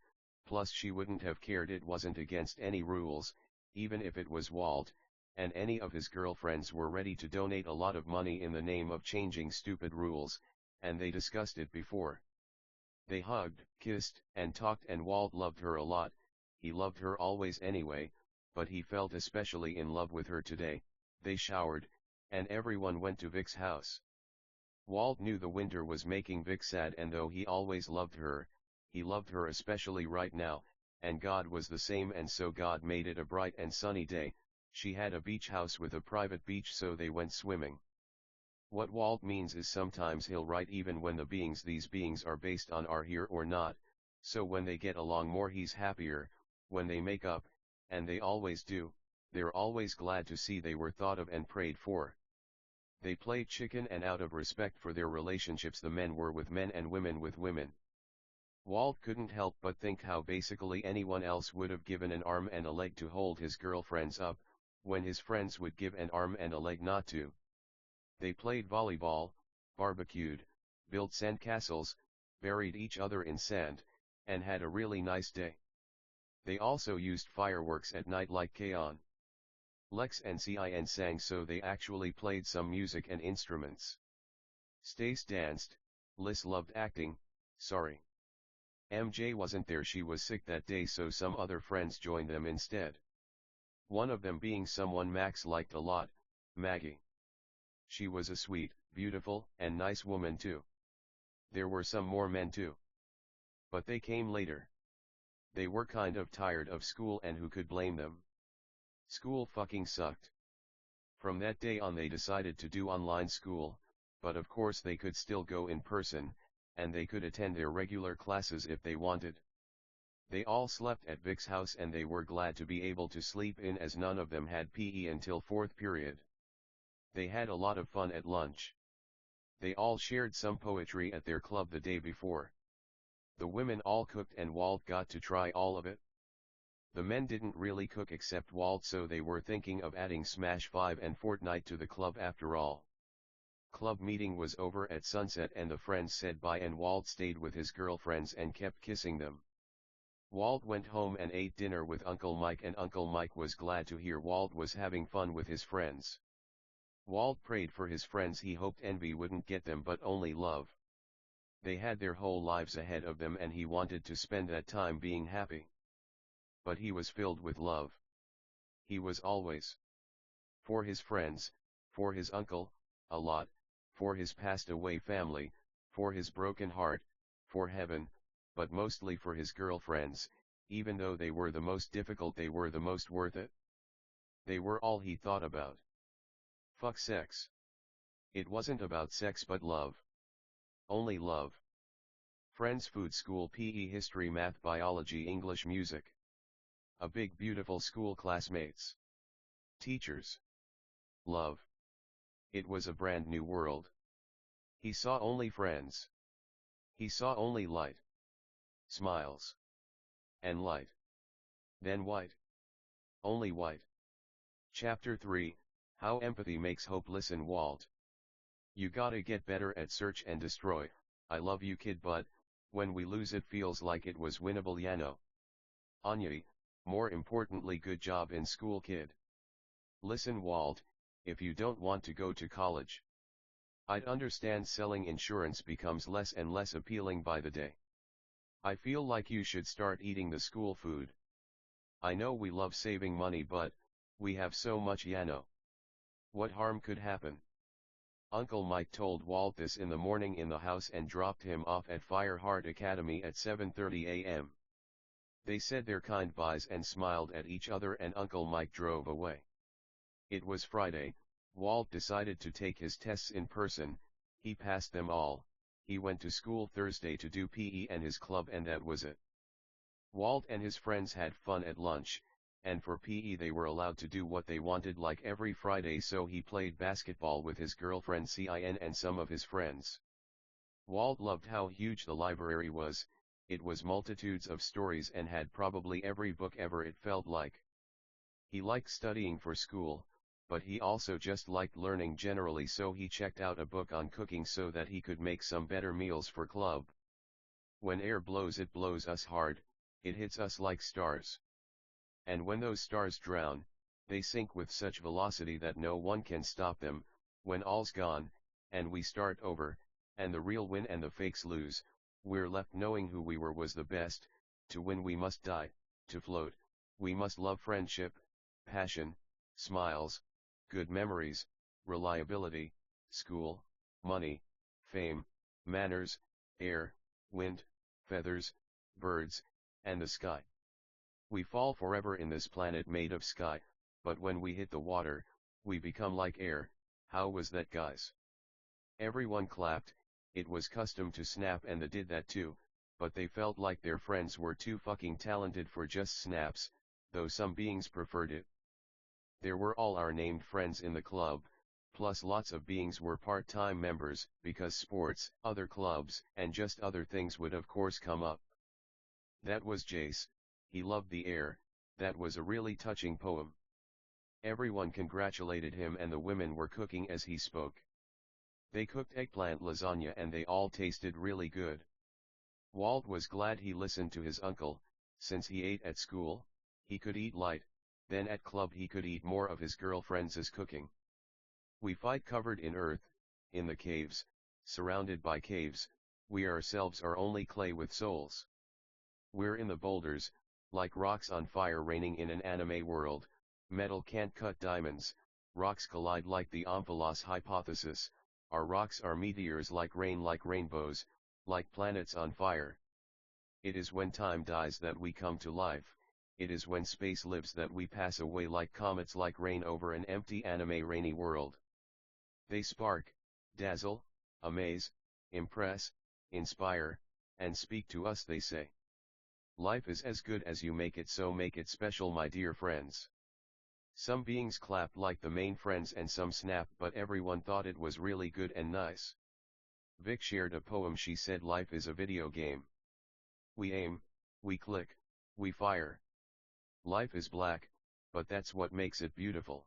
plus she wouldn't have cared, it wasn't against any rules, even if it was Walt, and any of his girlfriends were ready to donate a lot of money in the name of changing stupid rules, and they discussed it before. They hugged, kissed, and talked and Walt loved her a lot. He loved her always anyway, but he felt especially in love with her today. They showered, and everyone went to Vic's house. Walt knew the winter was making Vic sad, and though he always loved her, he loved her especially right now, and God was the same, and so God made it a bright and sunny day. She had a beach house with a private beach, so they went swimming. What Walt means is sometimes he'll write even when the beings these beings are based on are here or not, so when they get along more he's happier. When they make up, and they always do, they're always glad to see they were thought of and prayed for. They played chicken, and out of respect for their relationships the men were with men and women with women. Walt couldn't help but think how basically anyone else would have given an arm and a leg to hold his girlfriends up, when his friends would give an arm and a leg not to. They played volleyball, barbecued, built sandcastles, buried each other in sand, and had a really nice day. They also used fireworks at night like K-On! Lex and Cin sang, so they actually played some music and instruments. Stace danced. Liz loved acting. Sorry, MJ wasn't there, she was sick that day, so some other friends joined them instead. One of them being someone Max liked a lot, Maggie. She was a sweet, beautiful, and nice woman too. There were some more men too. But they came later. They were kind of tired of school, and who could blame them? School fucking sucked. From that day on they decided to do online school, but of course they could still go in person, and they could attend their regular classes if they wanted. They all slept at Vic's house, and they were glad to be able to sleep in as none of them had PE until 4th period. They had a lot of fun at lunch. They all shared some poetry at their club the day before. The women all cooked and Walt got to try all of it. The men didn't really cook except Walt, so they were thinking of adding Smash 5 and Fortnite to the club after all. Club meeting was over at sunset and the friends said bye, and Walt stayed with his girlfriends and kept kissing them. Walt went home and ate dinner with Uncle Mike, and Uncle Mike was glad to hear Walt was having fun with his friends. Walt prayed for his friends. He hoped envy wouldn't get them, but only love. They had their whole lives ahead of them and he wanted to spend that time being happy. But he was filled with love. He was always for his friends, for his uncle, a lot, for his passed away family, for his broken heart, for heaven, but mostly for his girlfriends. Even though they were the most difficult, they were the most worth it. They were all he thought about. Fuck sex. It wasn't about sex but love. Only love. Friends, food, school, PE, history, math, biology, English, music. A big beautiful school, classmates. Teachers. Love. It was a brand new world. He saw only friends. He saw only light. Smiles. And light. Then white. Only white. Chapter 3, How Empathy Makes Hope. Listen, Walt. You gotta get better at search and destroy. I love you, kid, but when we lose it feels like it was winnable, ya know. Anya, more importantly, good job in school, kid. Listen, Walt, if you don't want to go to college, I'd understand selling insurance becomes less and less appealing by the day. I feel like you should start eating the school food. I know we love saving money, but we have so much, ya know. What harm could happen? Uncle Mike told Walt this in the morning in the house and dropped him off at Fireheart Academy at 7:30 a.m. They said their kind byes and smiled at each other, and Uncle Mike drove away. It was Friday. Walt decided to take his tests in person. He passed them all. He went to school Thursday to do PE and his club, and that was it. Walt and his friends had fun at lunch, and for PE they were allowed to do what they wanted like every Friday, so he played basketball with his girlfriend Cin and some of his friends. Walt loved how huge the library was. It was multitudes of stories and had probably every book ever, it felt like. He liked studying for school, but he also just liked learning generally, so he checked out a book on cooking so that he could make some better meals for club. When air blows, it blows us hard, it hits us like stars. And when those stars drown, they sink with such velocity that no one can stop them. When all's gone, and we start over, and the real win and the fakes lose, we're left knowing who we were was the best. To win we must die, to float, we must love friendship, passion, smiles, good memories, reliability, school, money, fame, manners, air, wind, feathers, birds, and the sky. We fall forever in this planet made of sky, but when we hit the water, we become like air. How was that, guys? Everyone clapped. It was custom to snap, and they did that too, but they felt like their friends were too fucking talented for just snaps, though some beings preferred it. There were all our named friends in the club, plus lots of beings were part-time members, because sports, other clubs, and just other things would of course come up. That was Jace. He loved the air. That was a really touching poem. Everyone congratulated him, and the women were cooking as he spoke. They cooked eggplant lasagna and they all tasted really good. Walt was glad he listened to his uncle. Since he ate at school, he could eat light, then at club he could eat more of his girlfriend's cooking. We fight covered in earth, in the caves, surrounded by caves, we ourselves are only clay with souls. We're in the boulders, like rocks on fire raining in an anime world. Metal can't cut diamonds, rocks collide like the Omphalos hypothesis. Our rocks are meteors, like rain, like rainbows, like planets on fire. It is when time dies that we come to life. It is when space lives that we pass away, like comets, like rain over an empty anime rainy world. They spark, dazzle, amaze, impress, inspire, and speak to us, they say. Life is as good as you make it, so make it special, my dear friends. Some beings clapped like the main friends and some snapped, but everyone thought it was really good and nice. Vic shared a poem. She said, life is a video game. We aim, we click, we fire. Life is black, but that's what makes it beautiful.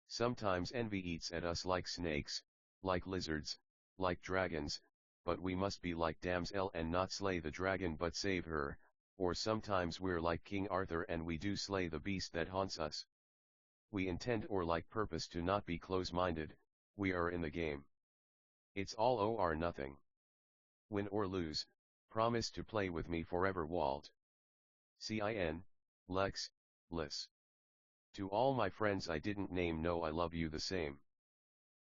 Sometimes envy eats at us like snakes, like lizards, like dragons, but we must be like damsel and not slay the dragon but save her, or sometimes we're like King Arthur and we do slay the beast that haunts us. We intend or like purpose to not be close-minded, we are in the game. It's all or nothing. Win or lose, promise to play with me forever, Walt. Cin, Lex, Liz. To all my friends I didn't name, know I love you the same.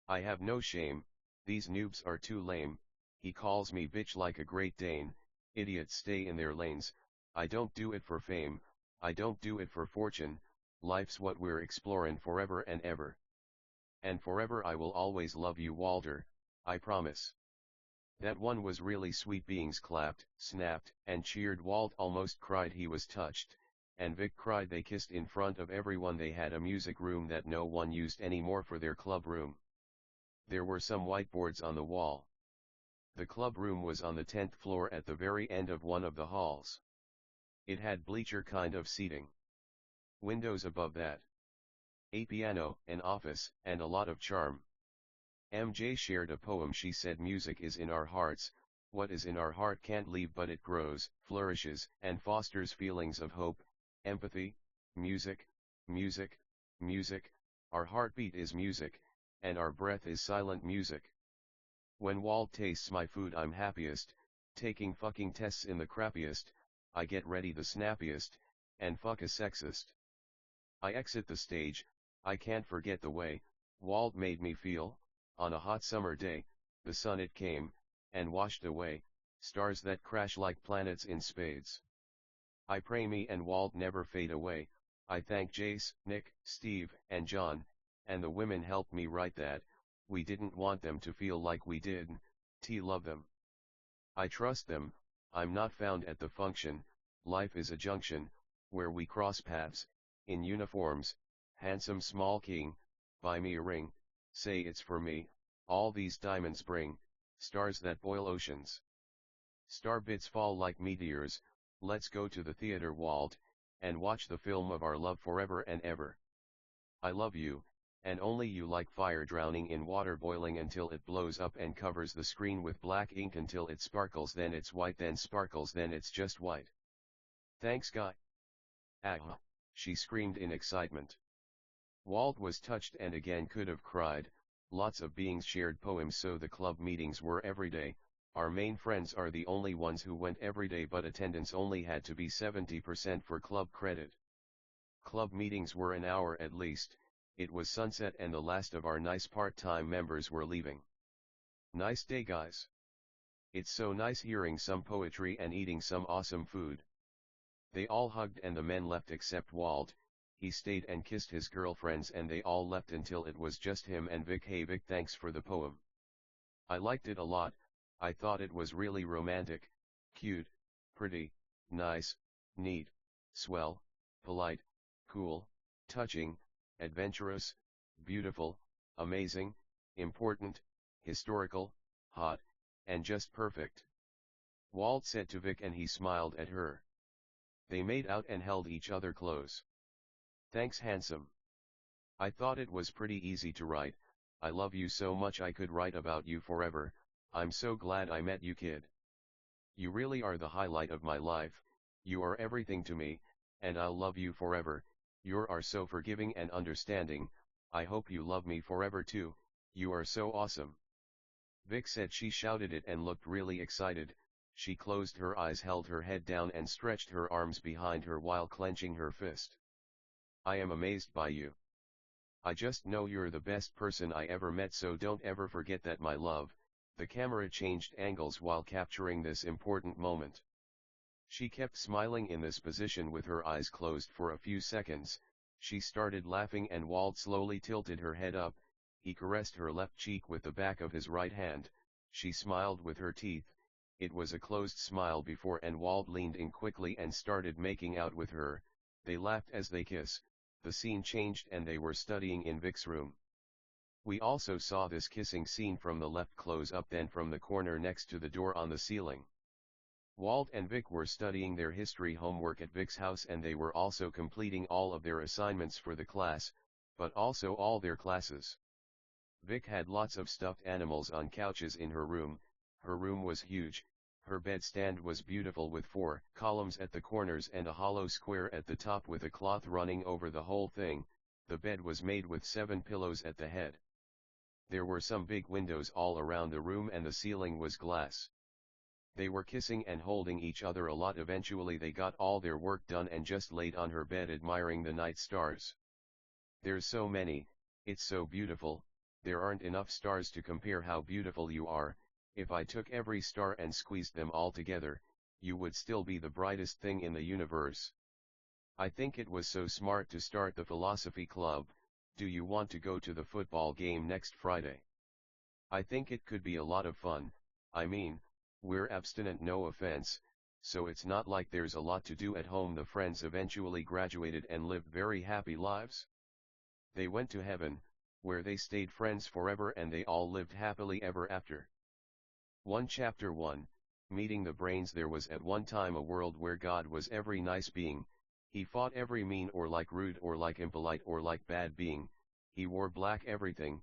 I have no shame, these noobs are too lame. He calls me bitch like a Great Dane. Idiots stay in their lanes. I don't do it for fame, I don't do it for fortune. Life's what we're exploring forever and ever. And forever I will always love you, Walter, I promise. That one was really sweet. Beings clapped, snapped, and cheered. Walt almost cried. He was touched, and Vic cried. They kissed in front of everyone. They had a music room that no one used anymore for their club room. There were some whiteboards on the wall. The club room was on the 10th floor at the very end of one of the halls. It had bleacher kind of seating. Windows above that. A piano, an office, and a lot of charm. MJ shared a poem. She said, music is in our hearts. What is in our heart can't leave, but it grows, flourishes, and fosters feelings of hope, empathy. Music, music, music. Our heartbeat is music, and our breath is silent music. When Walt tastes my food I'm happiest, taking fucking tests in the crappiest, I get ready the snappiest, and fuck a sexist. I exit the stage, I can't forget the way Walt made me feel. On a hot summer day, the sun it came, and washed away, stars that crash like planets in spades. I pray me and Walt never fade away. I thank Jace, Nick, Steve, and John, and the women helped me write that. We didn't want them to feel like we did. Love them. I trust them. I'm not found at the function. Life is a junction, where we cross paths, in uniforms. Handsome small king, buy me a ring, say it's for me. All these diamonds bring stars that boil oceans. Star bits fall like meteors. Let's go to the theater, Walt, and watch the film of our love forever and ever. I love you, and only you, like fire drowning in water, boiling until it blows up and covers the screen with black ink until it sparkles, then it's white, then sparkles, then it's just white. Thanks, guy. Ah! She screamed in excitement. Walt was touched and again could have cried. Lots of beings shared poems, so the club meetings were every day. Our main friends are the only ones who went every day, but attendance only had to be 70% for club credit. Club meetings were an hour at least. It was sunset and the last of our nice part-time members were leaving. Nice day, guys. It's so nice hearing some poetry and eating some awesome food. They all hugged and the men left except Walt. He stayed and kissed his girlfriends and they all left until it was just him and Vic. Hey Vic, thanks for the poem. I liked it a lot. I thought it was really romantic, cute, pretty, nice, neat, swell, polite, cool, touching, adventurous, beautiful, amazing, important, historical, hot, and just perfect. Walt said to Vic and he smiled at her. They made out and held each other close. Thanks, handsome. I thought it was pretty easy to write. I love you so much I could write about you forever. I'm so glad I met you, kid. You really are the highlight of my life. You are everything to me, and I'll love you forever. You are so forgiving and understanding. I hope you love me forever too. You are so awesome. Vic said. She shouted it and looked really excited. She closed her eyes, held her head down and stretched her arms behind her while clenching her fist. I am amazed by you. I just know you're the best person I ever met, so don't ever forget that, my love. The camera changed angles while capturing this important moment. She kept smiling in this position with her eyes closed for a few seconds. She started laughing and Walt slowly tilted her head up. He caressed her left cheek with the back of his right hand. She smiled with her teeth. It was a closed smile before, and Walt leaned in quickly and started making out with her. They laughed as they kissed. The scene changed and they were studying in Vic's room. We also saw this kissing scene from the left close up, then from the corner next to the door on the ceiling. Walt and Vic were studying their history homework at Vic's house, and they were also completing all of their assignments for the class, but also all their classes. Vic had lots of stuffed animals on couches in her room. Her room was huge. Her bedstand was beautiful with 4 columns at the corners and a hollow square at the top with a cloth running over the whole thing. The bed was made with 7 pillows at the head. There were some big windows all around the room and the ceiling was glass. They were kissing and holding each other a lot. Eventually they got all their work done and just laid on her bed admiring the night stars. There's so many, it's so beautiful, there aren't enough stars to compare how beautiful you are. If I took every star and squeezed them all together, you would still be the brightest thing in the universe. I think it was so smart to start the philosophy club. Do you want to go to the football game next Friday? I think it could be a lot of fun. I mean, we're abstinent, no offense, so it's not like there's a lot to do at home. The friends eventually graduated and lived very happy lives. They went to heaven, where they stayed friends forever, and they all lived happily ever after. 1 Chapter 1, Meeting the Brains. There was at one time a world where God was every nice being. He fought every mean or like rude or like impolite or like bad being. He wore black everything,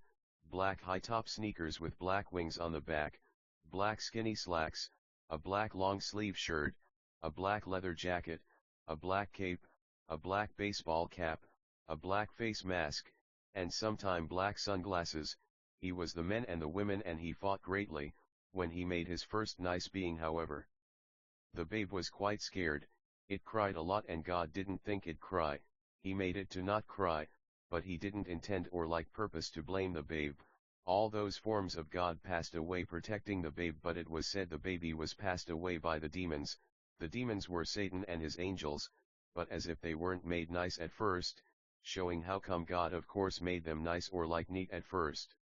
black high-top sneakers with black wings on the back, black skinny slacks, a black long-sleeve shirt, a black leather jacket, a black cape, a black baseball cap, a black face mask, and sometime black sunglasses. He was the men and the women, and he fought greatly. When he made his first nice being, however, the babe was quite scared. It cried a lot, and God didn't think it'd cry. He made it to not cry, but he didn't intend or like purpose to blame the babe. All those forms of God passed away protecting the babe, but it was said the baby was passed away by the demons. The demons were Satan and his angels, but as if they weren't made nice at first, showing how come God of course made them nice or like neat at first.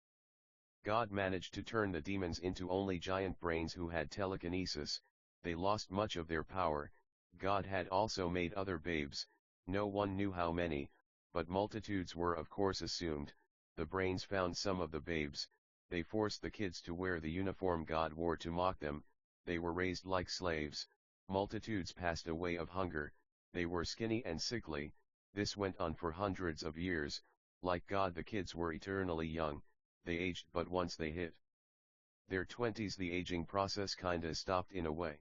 God managed to turn the demons into only giant brains who had telekinesis. They lost much of their power. God had also made other babes, no one knew how many, but multitudes were of course assumed. The brains found some of the babes. They forced the kids to wear the uniform God wore to mock them. They were raised like slaves. Multitudes passed away of hunger. They were skinny and sickly. This went on for hundreds of years. Like God, the kids were eternally young. They aged, but once they hit their 20s the aging process kinda stopped in a way.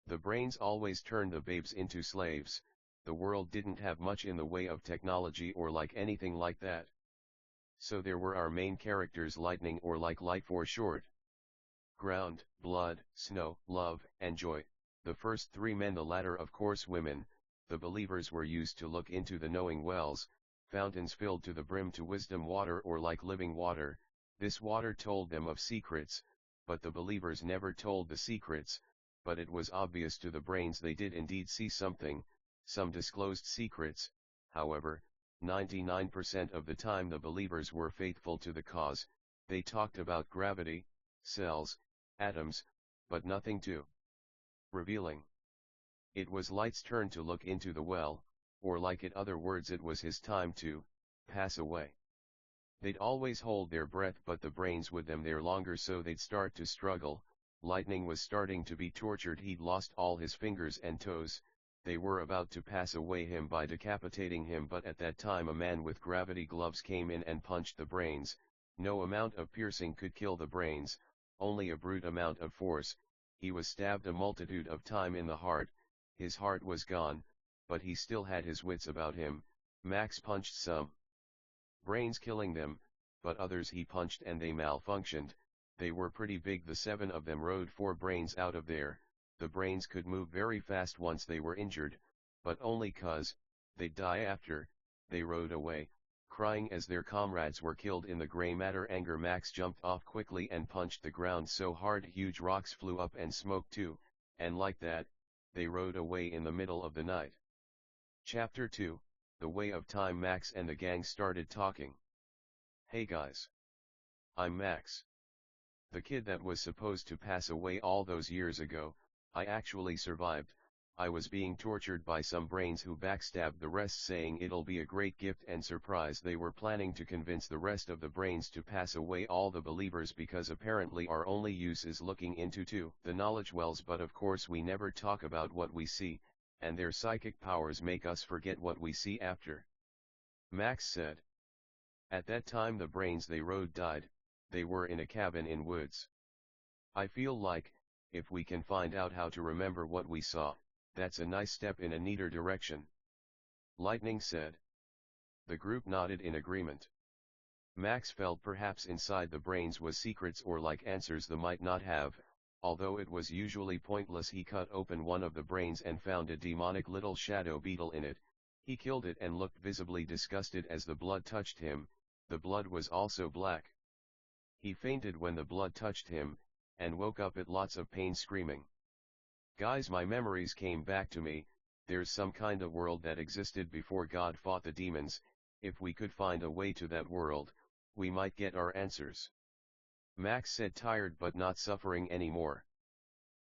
The brains always turned the babes into slaves. The world didn't have much in the way of technology or like anything like that. So there were our main characters, lightning, or like light for short. Ground, blood, snow, love, and joy. The first three men, the latter of course women. The believers were used to look into the knowing wells, fountains filled to the brim to wisdom water or like living water. This water told them of secrets, but the believers never told the secrets, but it was obvious to the brains they did indeed see something, some disclosed secrets. However, 99% of the time the believers were faithful to the cause. They talked about gravity, cells, atoms, but nothing too revealing. It was Light's turn to look into the well, or like in other words it was his time to pass away. They'd always hold their breath, but the brains would them there longer, so they'd start to struggle. Lightning was starting to be tortured. He'd lost all his fingers and toes. They were about to pass away him by decapitating him, but at that time a man with gravity gloves came in and punched the brains. No amount of piercing could kill the brains, only a brute amount of force. He was stabbed a multitude of time in the heart. His heart was gone, but he still had his wits about him. Max punched some brains, killing them, but others he punched and they malfunctioned. They were pretty big. The 7 of them rode 4 brains out of there. The brains could move very fast once they were injured, but only 'cause they'd die after. They rode away, crying as their comrades were killed in the gray matter. Anger, Max jumped off quickly and punched the ground so hard huge rocks flew up and smoke too, and like that, they rode away in the middle of the night. Chapter 2, The Way of Time. Max and the gang started talking. Hey guys. I'm Max. The kid that was supposed to pass away all those years ago. I actually survived. I was being tortured by some brains who backstabbed the rest, saying it'll be a great gift and surprise. They were planning to convince the rest of the brains to pass away all the believers, because apparently our only use is looking into the knowledge wells, but of course we never talk about what we see, and their psychic powers make us forget what we see after. Max said. At that time the brains they rode died. They were in a cabin in woods. I feel like, if we can find out how to remember what we saw, that's a nice step in a neater direction. Lightning said. The group nodded in agreement. Max felt perhaps inside the brains was secrets or like answers they might not have, although it was usually pointless. He cut open one of the brains and found a demonic little shadow beetle in it. He killed it and looked visibly disgusted as the blood touched him. The blood was also black. He fainted when the blood touched him, and woke up at lots of pain, screaming. Guys, my memories came back to me. There's some kind of world that existed before God fought the demons. If we could find a way to that world, we might get our answers. Max said, tired but not suffering anymore.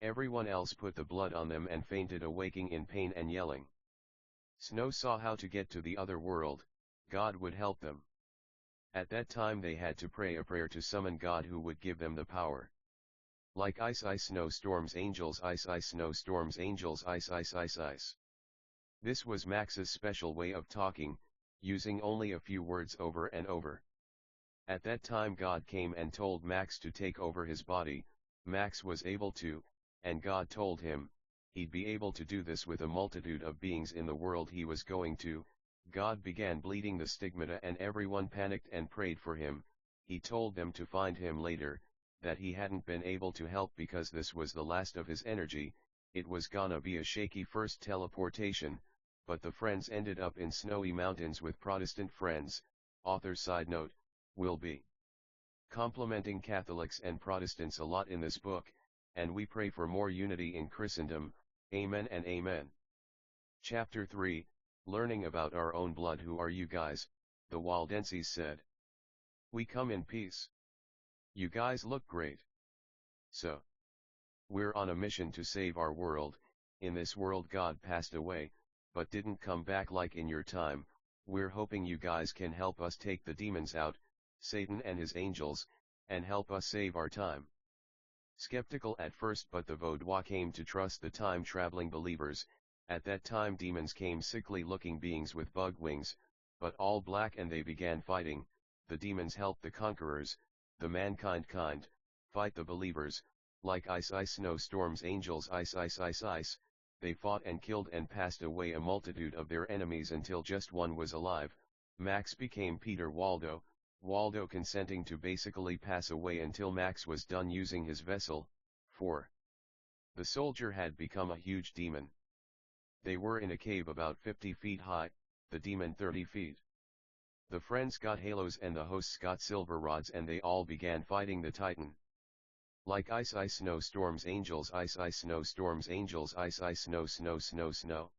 Everyone else put the blood on them and fainted, awaking in pain and yelling. Snow saw how to get to the other world. God would help them. At that time they had to pray a prayer to summon God who would give them the power. Like ice ice snow storms angels, ice ice snow storms angels, ice ice ice ice. This was Max's special way of talking, using only a few words over and over. At that time God came and told Max to take over his body. Max was able to, and God told him, he'd be able to do this with a multitude of beings in the world he was going to. God began bleeding the stigmata and everyone panicked and prayed for him. He told them to find him later, that he hadn't been able to help because this was the last of his energy. It was gonna be a shaky first teleportation, but the friends ended up in snowy mountains with Protestant friends. Author side note, will be complimenting Catholics and Protestants a lot in this book, and we pray for more unity in Christendom. Amen and amen. Chapter 3, Learning about our own blood. Who are you guys? The Waldenses said. We come in peace. You guys look great. So, we're on a mission to save our world. In this world God passed away, but didn't come back like in your time. We're hoping you guys can help us take the demons out, Satan and his angels, and help us save our time. Skeptical at first, but the Vaudois came to trust the time-traveling believers. At that time demons came sickly-looking beings with bug wings, but all black, and they began fighting. The demons helped the conquerors, the mankind fight the believers. Like ice ice snow storms angels, ice ice ice ice. They fought and killed and passed away a multitude of their enemies until just one was alive. Max became Peter Waldo, Waldo consenting to basically pass away until Max was done using his vessel. 4. The soldier had become a huge demon. They were in a cave about 50 feet high, the demon 30 feet. The friends got halos and the hosts got silver rods, and they all began fighting the Titan. Like ice ice snow storms angels, ice ice snow storms angels, ice ice snow snow snow snow.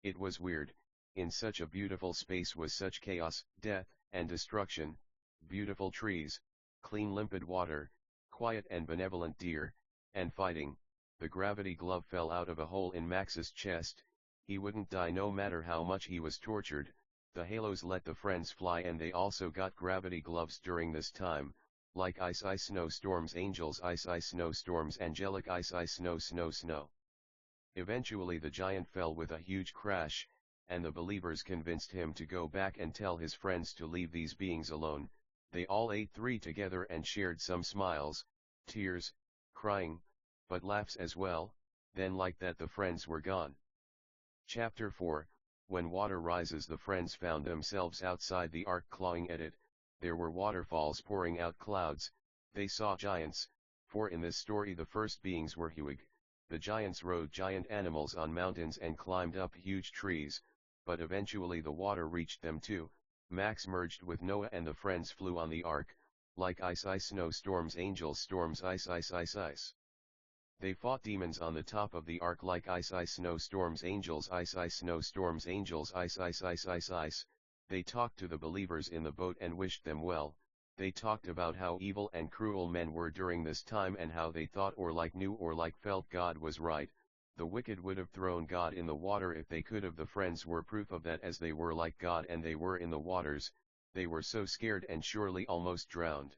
It was weird. In such a beautiful space was such chaos, death, and destruction. Beautiful trees, clean limpid water, quiet and benevolent deer, and fighting. The gravity glove fell out of a hole in Max's chest. He wouldn't die no matter how much he was tortured. The halos let the friends fly, and they also got gravity gloves during this time. Like ice ice snow storms angels, ice ice snow storms angelic, ice ice snow snow snow. Eventually the giant fell with a huge crash, and the believers convinced him to go back and tell his friends to leave these beings alone. They all ate 3 together and shared some smiles, tears, crying, but laughs as well. Then like that the friends were gone. Chapter 4, When water rises. The friends found themselves outside the ark clawing at it. There were waterfalls pouring out clouds. They saw giants, for in this story the first beings were Huig. The giants rode giant animals on mountains and climbed up huge trees, but eventually the water reached them too. Max merged with Noah and the friends flew on the ark. Like ice ice snow storms angels storms ice ice ice ice. They fought demons on the top of the ark. Like ice ice snow storms angels, ice ice snow storms angels, ice ice ice ice ice. They talked to the believers in the boat and wished them well. They talked about how evil and cruel men were during this time, and how they thought or like knew or like felt God was right. The wicked would have thrown God in the water if they could have. The friends were proof of that, as they were like God and they were in the waters. They were so scared and surely almost drowned.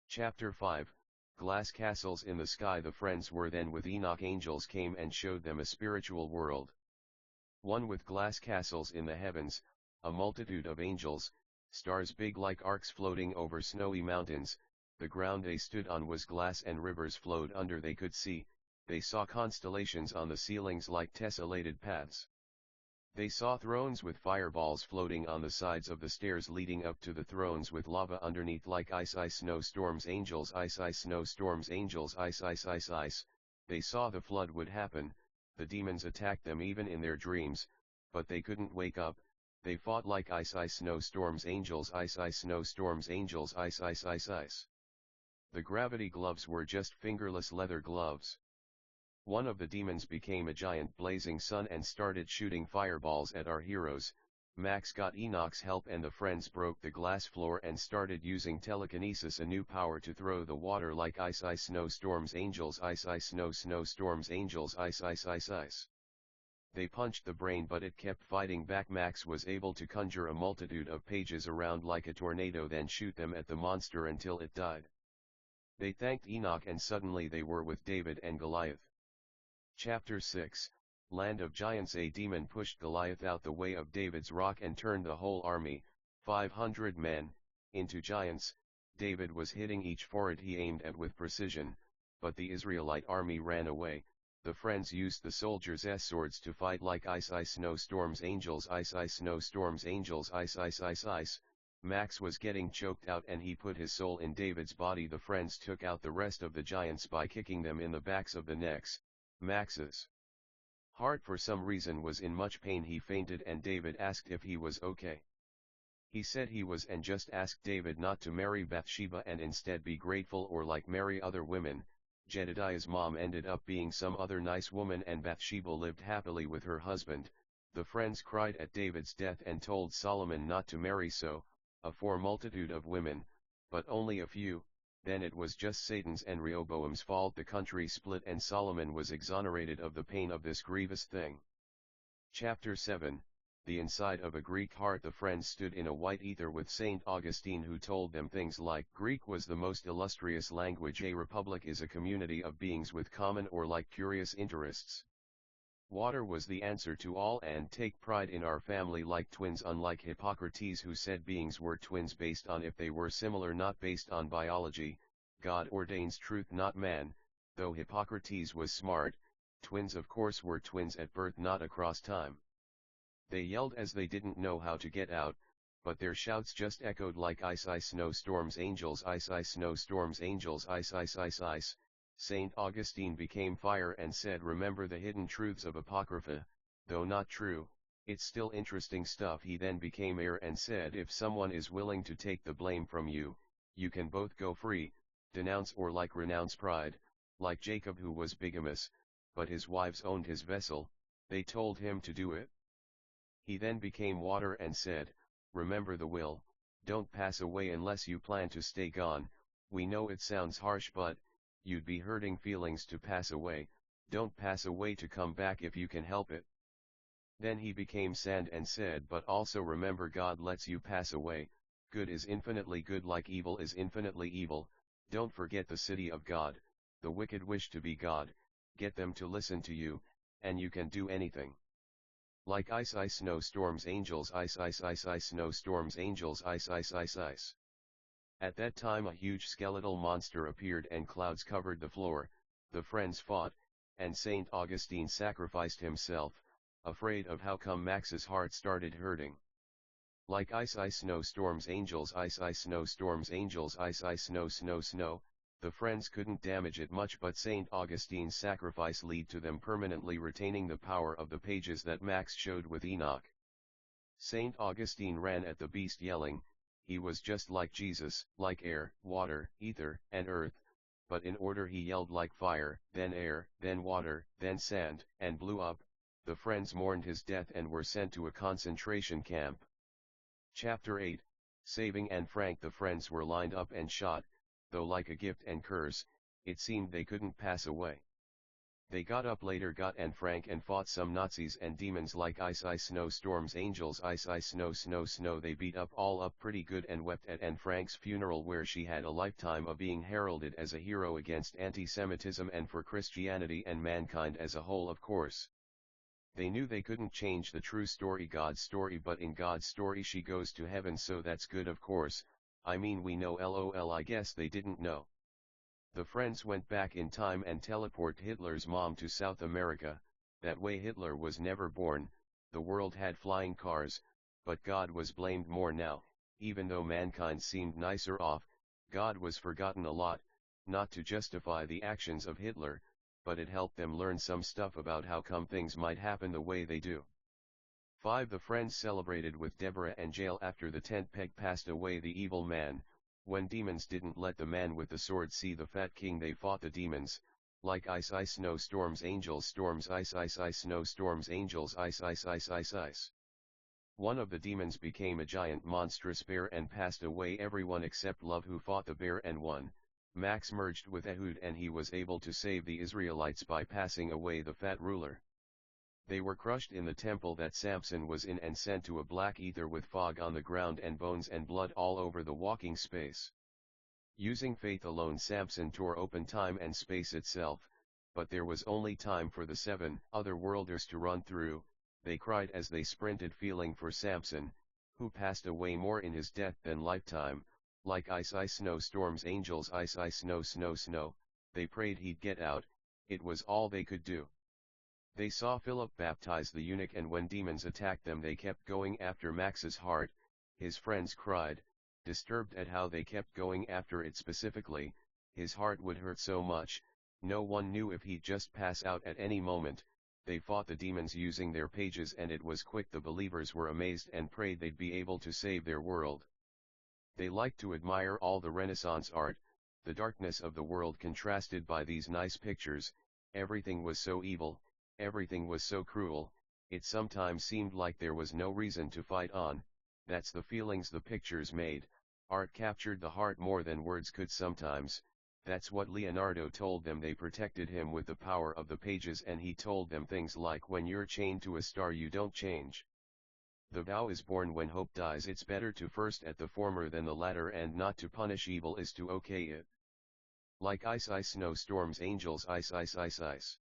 Chapter 5, Glass Castles in the Sky. The friends were then with Enoch. Angels came and showed them a spiritual world, one with glass castles in the heavens, a multitude of angels, stars big like arcs floating over snowy mountains. The ground they stood on was glass and rivers flowed under. They could see. They saw constellations on the ceilings like tessellated paths. They saw thrones with fireballs floating on the sides of the stairs leading up to the thrones, with lava underneath. Like ice ice snow storms angels, ice ice snow storms angels, ice ice ice ice. They saw the flood would happen. The demons attacked them even in their dreams, but they couldn't wake up. They fought like ice ice snow storms angels, ice ice snow storms angels, ice ice ice ice. The gravity gloves were just fingerless leather gloves. One of the demons became a giant blazing sun and started shooting fireballs at our heroes. Max got Enoch's help and the friends broke the glass floor and started using telekinesis, a new power to throw the water like ice ice snow storms angels ice ice snow snow storms angels ice ice ice ice. They punched the brain but it kept fighting back. Max was able to conjure a multitude of pages around like a tornado, then shoot them at the monster until it died. They thanked Enoch and suddenly they were with David and Goliath. Chapter 6, Land of Giants. A demon pushed Goliath out the way of David's rock and turned the whole army, 500 men, into giants. David was hitting each forehead he aimed at with precision, but the Israelite army ran away. The friends used the soldiers' swords to fight like ice ice snow storms angels ice ice snow storms angels ice ice ice ice. Max was getting choked out and he put his soul in David's body. The friends took out the rest of the giants by kicking them in the backs of the necks. Max's heart for some reason was in much pain. He fainted and David asked if he was okay. He said he was and just asked David not to marry Bathsheba and instead be grateful or like marry other women. Jedediah's mom ended up being some other nice woman and Bathsheba lived happily with her husband. The friends cried at David's death and told Solomon not to marry for multitude of women, but only a few. Then it was just Satan's and Rehoboam's fault. The country split and Solomon was exonerated of the pain of this grievous thing. Chapter 7, The inside of a Greek heart. The friends stood in a white ether with Saint Augustine, who told them things like Greek was the most illustrious language. A republic is a community of beings with common or like curious interests. Water was the answer to all, and take pride in our family like twins, unlike Hippocrates who said beings were twins based on if they were similar, not based on biology. God ordains truth, not man. Though Hippocrates was smart, twins of course were twins at birth, not across time. They yelled as they didn't know how to get out, but their shouts just echoed like ice ice snow storms angels ice ice snow storms angels ice ice ice ice. Saint Augustine became fire and said, remember the hidden truths of Apocrypha, though not true, it's still interesting stuff. He then became air and said, if someone is willing to take the blame from you, you can both go free, denounce or like renounce pride, like Jacob who was bigamous, but his wives owned his vessel, they told him to do it. He then became water and said, remember the will, don't pass away unless you plan to stay gone. We know it sounds harsh, but you'd be hurting feelings to pass away. Don't pass away to come back if you can help it. Then he became sand and said, but also remember God lets you pass away. Good is infinitely good like evil is infinitely evil. Don't forget the city of God. The wicked wish to be God. Get them to listen to you, and you can do anything. Like ice ice snow storms angels ice ice ice ice snow storms angels ice ice ice ice. At that time a huge skeletal monster appeared and clouds covered the floor. The friends fought, and Saint Augustine sacrificed himself, afraid of how come Max's heart started hurting. Like ice ice snow storms angels ice ice snow storms angels ice ice snow snow snow. The friends couldn't damage it much, but Saint Augustine's sacrifice led to them permanently retaining the power of the pages that Max showed with Enoch. Saint Augustine ran at the beast yelling, he was just like Jesus, like air, water, ether, and earth, but in order he yelled like fire, then air, then water, then sand, and blew up. The friends mourned his death and were sent to a concentration camp. Chapter 8, Saving Anne Frank. The friends were lined up and shot, though like a gift and curse, it seemed they couldn't pass away. They got up later, got Anne Frank, and fought some Nazis and demons like ice ice snow storms angels ice ice snow snow snow. They beat up all up pretty good and wept at Anne Frank's funeral, where she had a lifetime of being heralded as a hero against anti-Semitism and for Christianity and mankind as a whole, of course. They knew they couldn't change the true story, God's story, but in God's story she goes to heaven, so that's good, of course. I mean, we know, lol. I guess they didn't know. The friends went back in time and teleport Hitler's mom to South America. That way Hitler was never born. The world had flying cars, but God was blamed more now. Even though mankind seemed nicer off, God was forgotten a lot. Not to justify the actions of Hitler, but it helped them learn some stuff about how come things might happen the way they do. 5. The friends celebrated with Deborah and Jael after the tent peg passed away the evil man. When demons didn't let the man with the sword see the fat king, they fought the demons, like ice ice snow storms angels storms ice ice ice snow storms angels ice ice ice ice ice. One of the demons became a giant monstrous bear and passed away. Everyone except Love, who fought the bear and won. Max merged with Ehud and he was able to save the Israelites by passing away the fat ruler. They were crushed in the temple that Samson was in and sent to a black ether with fog on the ground and bones and blood all over the walking space. Using faith alone, Samson tore open time and space itself, but there was only time for the 7 other worlders to run through. They cried as they sprinted, feeling for Samson, who passed away more in his death than lifetime. Like ice ice snow storms, angels ice ice snow snow snow, they prayed he'd get out. It was all they could do. They saw Philip baptize the eunuch, and when demons attacked them they kept going after Max's heart. His friends cried, disturbed at how they kept going after it specifically. His heart would hurt so much, no one knew if he'd just pass out at any moment. They fought the demons using their pages and it was quick. The believers were amazed and prayed they'd be able to save their world. They liked to admire all the Renaissance art, the darkness of the world contrasted by these nice pictures. Everything was so evil, everything was so cruel, it sometimes seemed like there was no reason to fight on. That's the feelings the pictures made. Art captured the heart more than words could sometimes. That's what Leonardo told them. They protected him with the power of the pages, and he told them things like, when you're chained to a star you don't change. The vow is born when hope dies. It's better to first at the former than the latter, and not to punish evil is to okay it. Like ice ice snow storms, angels ice ice ice ice.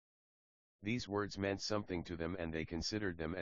These words meant something to them and they considered them as